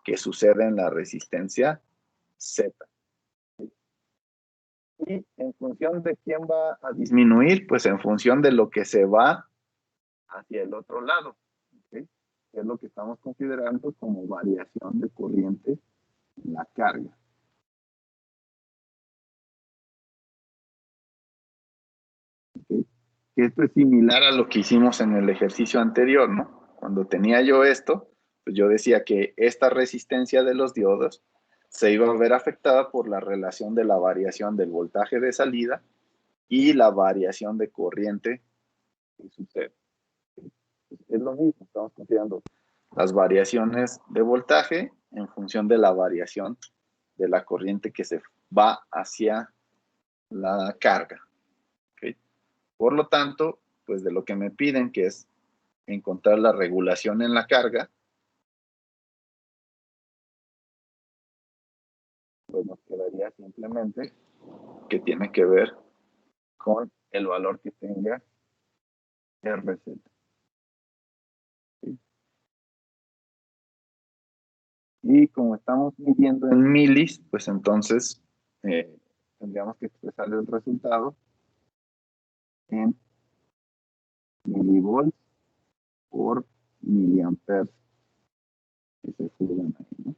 que sucede en la resistencia Z. Y en función de quién va a disminuir, pues en función de lo que se va hacia el otro lado, ¿okay? Que es lo que estamos considerando como variación de corriente en la carga. ¿Okay? Que esto es similar a lo que hicimos en el ejercicio anterior, ¿no? Cuando tenía yo esto, pues yo decía que esta resistencia de los diodos se iba a ver afectada por la relación de la variación del voltaje de salida y la variación de corriente que sucede. Es lo mismo, estamos considerando las variaciones de voltaje en función de la variación de la corriente que se va hacia la carga. ¿Okay? Por lo tanto, pues de lo que me piden, que es encontrar la regulación en la carga, pues nos quedaría simplemente que tiene que ver con el valor que tenga RZ. ¿Sí? Y como estamos midiendo en milis, pues entonces tendríamos que expresar el resultado en milivolts por miliamperes que se suben ahí, ¿no?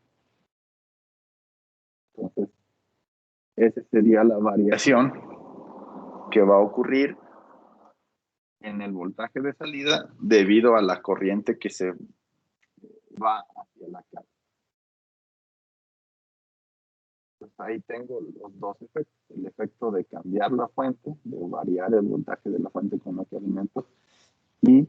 Entonces, esa sería la variación que va a ocurrir en el voltaje de salida debido a la corriente que se va hacia la carga. Pues ahí tengo los dos efectos. El efecto de cambiar la fuente, de variar el voltaje de la fuente con la que alimento, y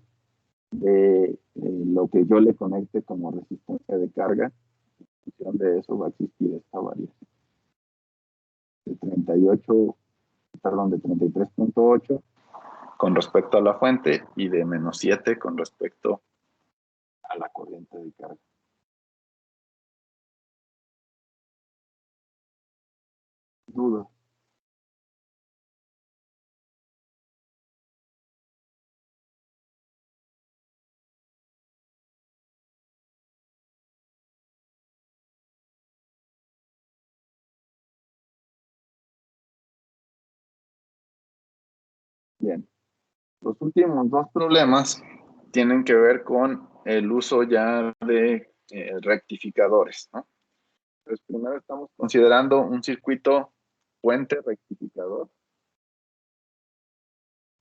de lo que yo le conecte como resistencia de carga. En función de eso va a existir esta variación. De 38, perdón, de 33.8 con respecto a la fuente y de menos 7 con respecto a la corriente de carga. Duda. Bien. Los últimos dos problemas tienen que ver con el uso ya de rectificadores, ¿no? Entonces, primero estamos considerando un circuito puente rectificador.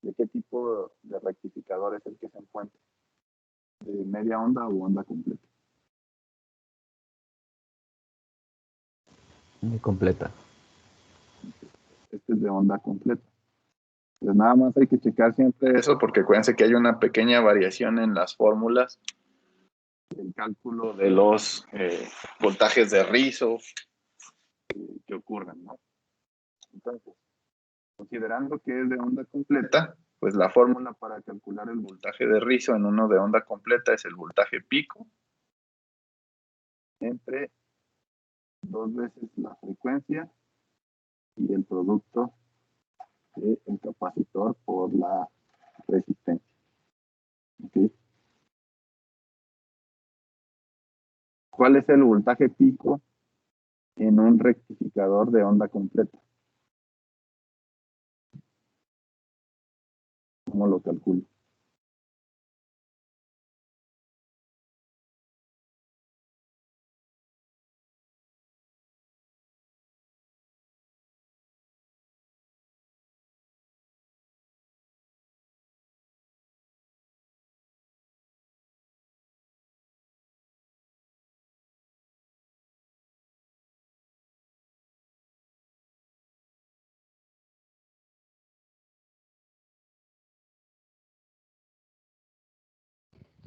¿De qué tipo de rectificador es el que se encuentra? ¿De media onda o onda completa? Completa. Este es de onda completa. Pues nada más hay que checar siempre eso porque acuérdense que hay una pequeña variación en las fórmulas del cálculo de los voltajes de rizo que ocurren, ¿no? Entonces, considerando que es de onda completa, pues la fórmula para calcular el voltaje de rizo en uno de onda completa es el voltaje pico entre 2 veces la frecuencia y el producto del capacitor por la resistencia. ¿Okay? ¿Cuál es el voltaje pico en un rectificador de onda completa? ¿Cómo lo calculo?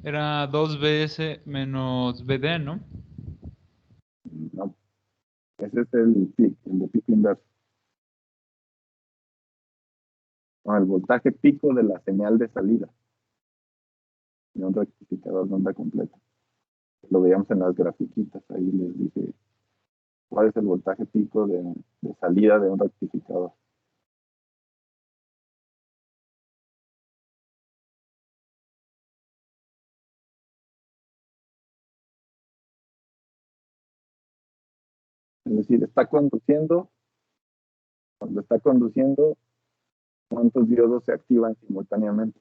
Era 2BS menos BD, ¿no? No, ese es el de pico inverso. No, el voltaje pico de la señal de salida de un rectificador de onda completa. Lo veíamos en las grafiquitas, ahí les dije cuál es el voltaje pico de salida de un rectificador. Es decir, está conduciendo, cuando está conduciendo, ¿cuántos diodos se activan simultáneamente?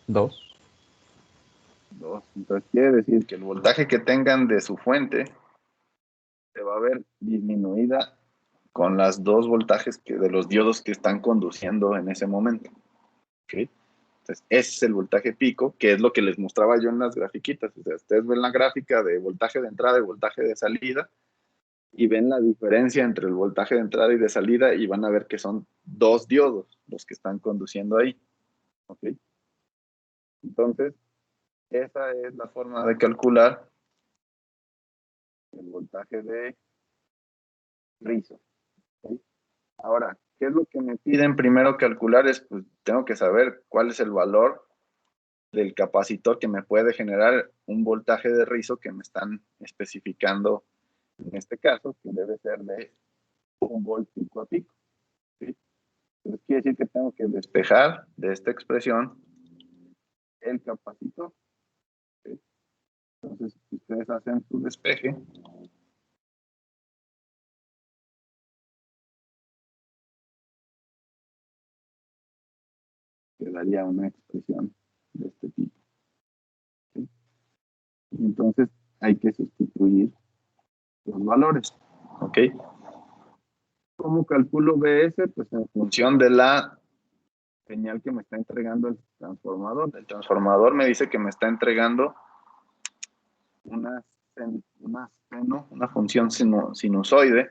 Dos. Dos. Entonces quiere decir que el voltaje que tengan de su fuente se va a ver disminuida con las dos voltajes de los diodos que están conduciendo en ese momento. ¿Okay? Entonces, ese es el voltaje pico, que es lo que les mostraba yo en las grafiquitas. O sea, ustedes ven la gráfica de voltaje de entrada y voltaje de salida, y ven la diferencia entre el voltaje de entrada y de salida, y van a ver que son dos diodos los que están conduciendo ahí. ¿Okay? Entonces, esa es la forma de calcular el voltaje de rizo. ¿Okay? Ahora, ¿qué es lo que me piden primero calcular? Pues tengo que saber cuál es el valor del capacitor que me puede generar un voltaje de rizo que me están especificando en este caso, que debe ser de 1 volt pico a pico. ¿Sí? Entonces quiere decir que tengo que despejar de esta expresión el capacitor. ¿Sí? Entonces, si ustedes hacen su despeje, quedaría una expresión de este tipo. ¿Sí? Entonces, hay que sustituir los valores. ¿Ok? ¿Cómo calculo BS? Pues en función de la señal que me está entregando el transformador. El transformador me dice que me está entregando una función sinusoide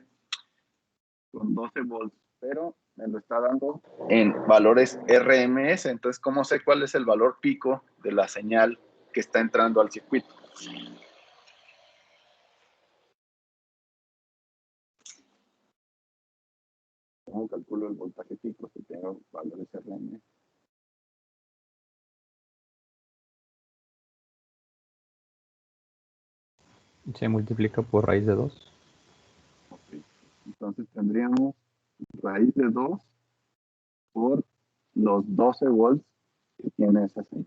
con 12 volts, pero me lo está dando en valores RMS. Entonces, ¿cómo sé cuál es el valor pico de la señal que está entrando al circuito? ¿Cómo calculo el voltaje pico si tengo valores RMS? Se multiplica por raíz de 2. Okay. Entonces tendríamos raíz de 2 por los 12 volts que tiene esa señal.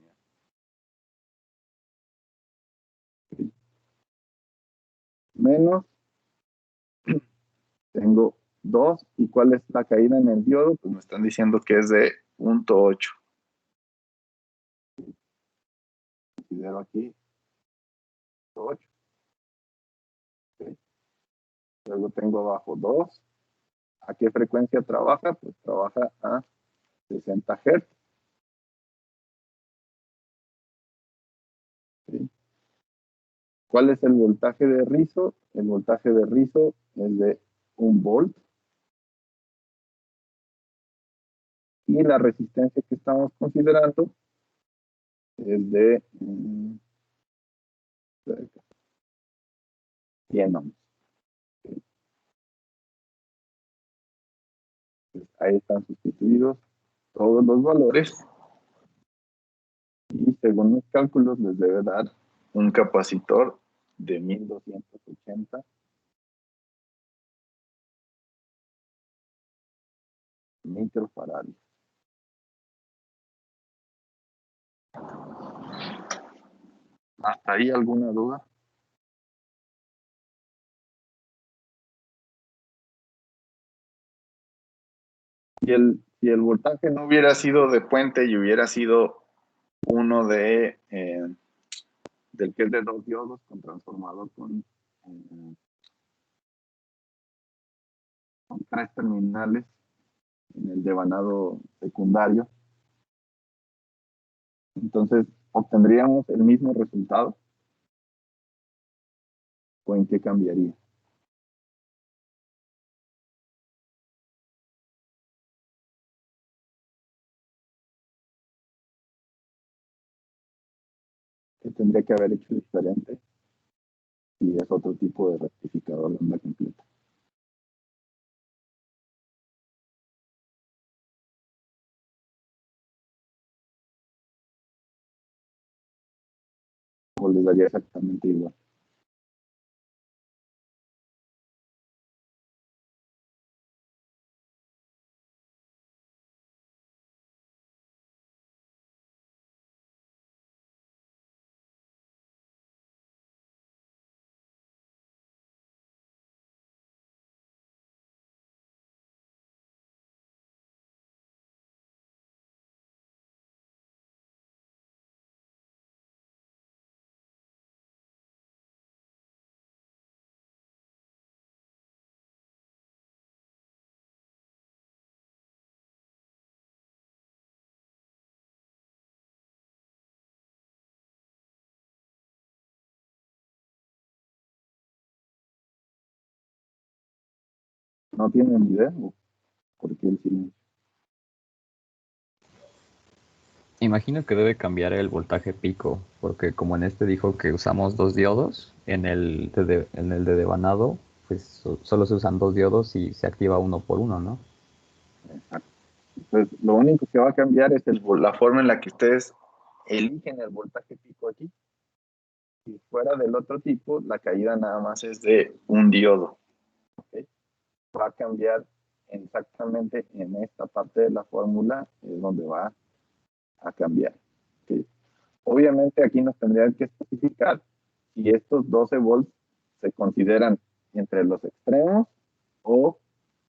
Okay. Menos, tengo 2, ¿y cuál es la caída en el diodo? Pues me están diciendo que es de 0.8. Considero aquí 8. Okay. Luego tengo abajo 2. ¿A qué frecuencia trabaja? Pues trabaja a 60 Hz. ¿Sí? ¿Cuál es el voltaje de rizo? El voltaje de rizo es de 1 volt. Y la resistencia que estamos considerando es de de café. 100 ohms. Pues ahí están sustituidos todos los valores y según mis cálculos les debe dar un capacitor de 1280 microfarads. ¿Hasta ahí alguna duda? Si el voltaje no hubiera sido de puente y hubiera sido uno del que es de 2 diodos con transformador con 3 terminales en el devanado secundario, entonces obtendríamos el mismo resultado. ¿O en qué cambiaría? ¿Qué tendría que haber hecho diferente si es otro tipo de rectificador de onda completa? ¿O les daría exactamente igual? ¿No tienen idea? ¿O por qué el silencio? Imagino que debe cambiar el voltaje pico, porque como en este dijo que usamos 2 diodos, en el de devanado, pues solo se usan 2 diodos y se activa uno por uno, ¿no? Exacto. Entonces, lo único que va a cambiar es la forma en la que ustedes eligen el voltaje pico aquí. Si fuera del otro tipo, la caída nada más es de un diodo. ¿Okay? Va a cambiar exactamente en esta parte de la fórmula, es donde va a cambiar. ¿Okay? Obviamente aquí nos tendrían que especificar si estos 12 volts se consideran entre los extremos o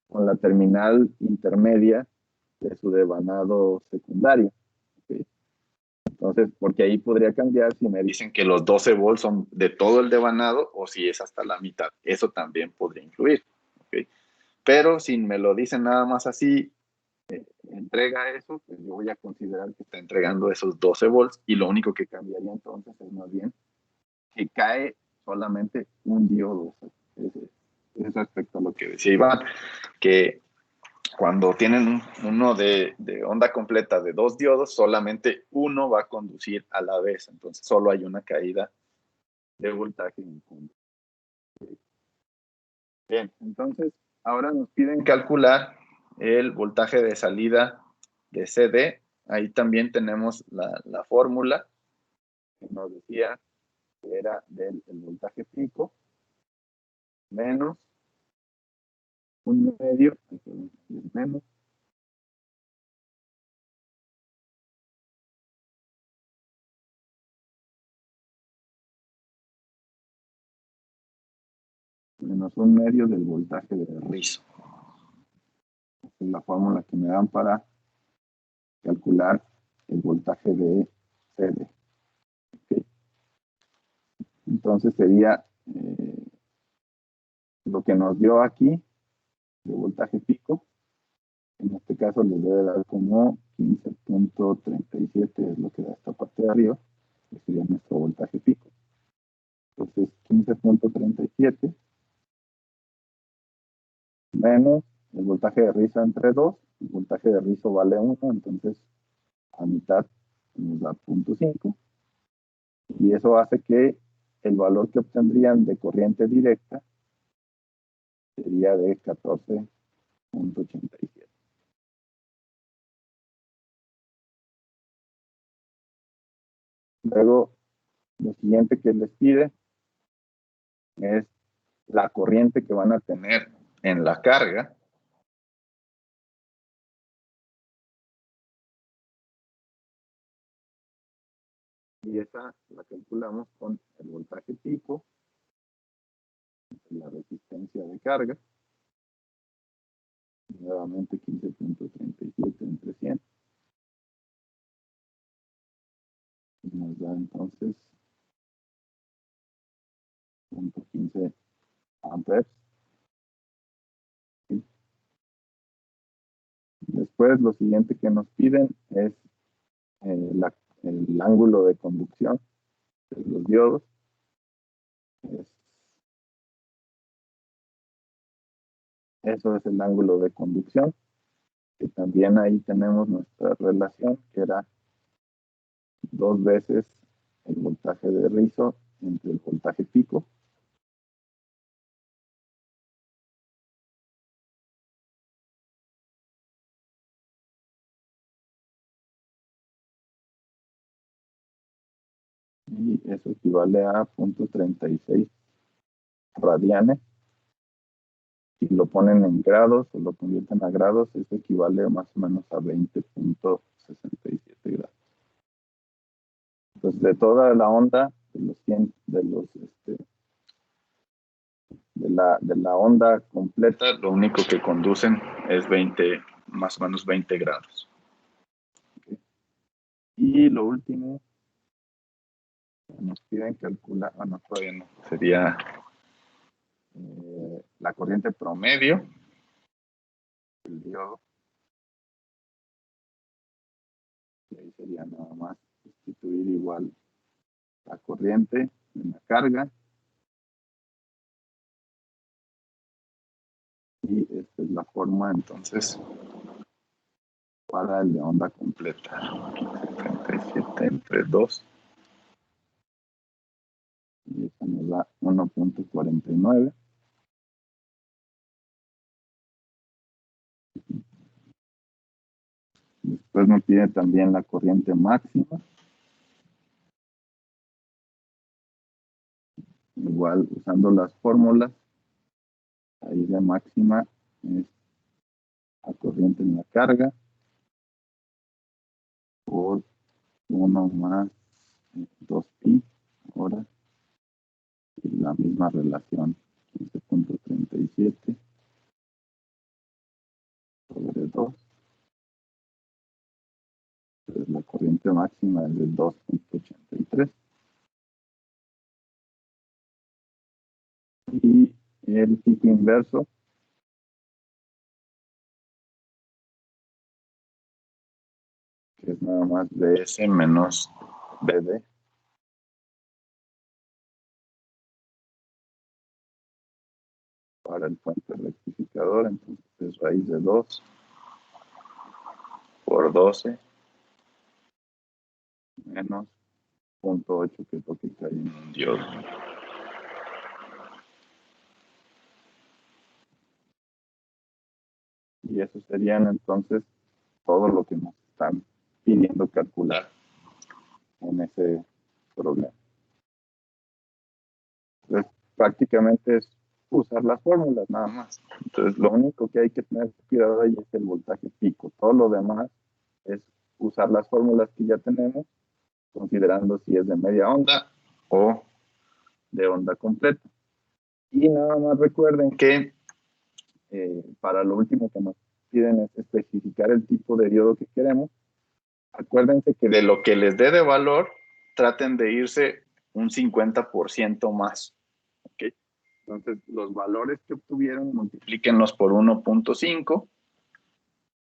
con la terminal intermedia de su devanado secundario. ¿Okay? Entonces, porque ahí podría cambiar si me dicen que los 12 volts son de todo el devanado o si es hasta la mitad. Eso también podría influir. ¿Okay? Pero si me lo dicen nada más así, entrega eso, pues yo voy a considerar que está entregando esos 12 volts y lo único que cambiaría entonces es más bien que cae solamente un diodo. Es respecto a lo que decía Iván, que cuando tienen uno de onda completa de 2 diodos, solamente uno va a conducir a la vez, entonces solo hay una caída de voltaje en punto. Bien, entonces ahora nos piden calcular el voltaje de salida de CD. Ahí también tenemos la fórmula que nos decía que era del voltaje pico menos un medio, menos un medio del voltaje de rizo. Esa es la fórmula que me dan para calcular el voltaje de CD. ¿Okay? Entonces sería lo que nos dio aquí de voltaje pico. En este caso les debe dar como 15.37, es lo que da esta parte de arriba, que sería nuestro voltaje pico. Entonces 15.37 menos el voltaje de rizo entre 2, el voltaje de rizo vale 1, entonces a mitad nos da 0.5, y eso hace que el valor que obtendrían de corriente directa sería de 14.87. Luego, lo siguiente que les pide es la corriente que van a tener en la carga. Y esa la calculamos con el voltaje pico, la resistencia de carga, nuevamente 15.37 entre 100. Y nos da entonces 0.15 amperes. ¿Sí? Después, lo siguiente que nos piden es el ángulo de conducción de los diodos. Eso es el ángulo de conducción, que también ahí tenemos nuestra relación, que era 2 veces el voltaje de rizo entre el voltaje pico. Y eso equivale a 0.36 radianes. Si lo ponen en grados o lo convierten a grados, eso equivale más o menos a 20.67 grados. Entonces, de toda la onda, de la onda completa, lo único que conducen es más o menos 20 grados. ¿Okay? Y lo último, nos piden calcular, bueno, todavía no, sería la corriente promedio del diodo. Y ahí sería nada más sustituir igual la corriente en la carga. Y esta es la forma entonces para el de onda completa. 37 entre 2. Y eso nos da 1.49. Después nos pide también la corriente máxima. Igual usando las fórmulas. Ahí de máxima es la corriente en la carga por 1 más 2pi ahora. Y la misma relación, 15.37 sobre 2. Entonces la corriente máxima es de 2.83. Y el pico inverso que es nada más BS menos BD. Para el puente rectificador, entonces es raíz de 2 por 12 menos 0.8, que es lo que cae en un diodo. Y eso serían entonces todo lo que nos están pidiendo calcular en ese problema. Entonces, prácticamente es usar las fórmulas nada más. Entonces, lo único que hay que tener cuidado ahí es el voltaje pico. Todo lo demás es usar las fórmulas que ya tenemos, considerando si es de media onda o de onda completa. Y nada más recuerden que para lo último que nos piden es especificar el tipo de diodo que queremos. Acuérdense que de lo que les dé de valor, traten de irse un 50% más. ¿Okay? Entonces, los valores que obtuvieron, multiplíquenlos por 1.5.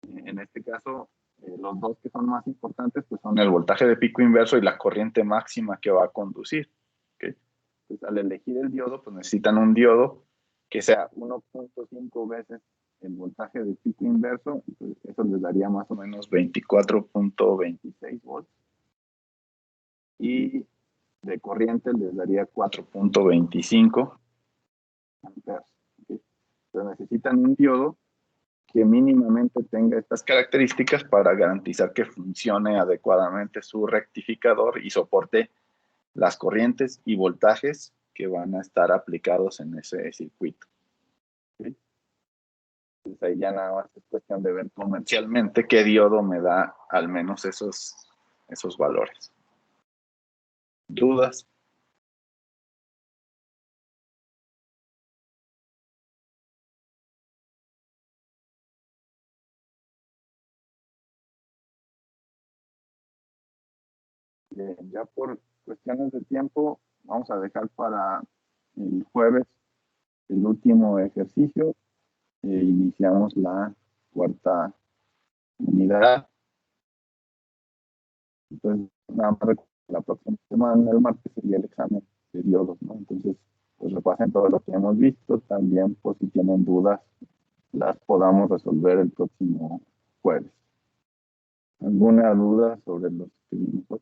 En este caso, los dos que son más importantes pues son el voltaje de pico inverso y la corriente máxima que va a conducir. ¿Okay? Entonces, al elegir el diodo, pues necesitan un diodo que sea 1.5 veces el voltaje de pico inverso. Entonces, eso les daría más o menos 24.26 volts. Y de corriente les daría 4.25 amperes. ¿Okay? Entonces necesitan un diodo que mínimamente tenga estas características para garantizar que funcione adecuadamente su rectificador y soporte las corrientes y voltajes que van a estar aplicados en ese circuito. ¿Okay? Entonces ahí ya nada más es cuestión de ver comercialmente qué diodo me da al menos esos valores. ¿Dudas? Bien, ya por cuestiones de tiempo, vamos a dejar para el jueves el último ejercicio. Iniciamos la cuarta unidad. Entonces, nada más la próxima semana, el martes, sería el examen de diodos, ¿no? Entonces, pues repasen todo lo que hemos visto. También, por si tienen dudas, las podamos resolver el próximo jueves. ¿Alguna duda sobre los que vimos hoy?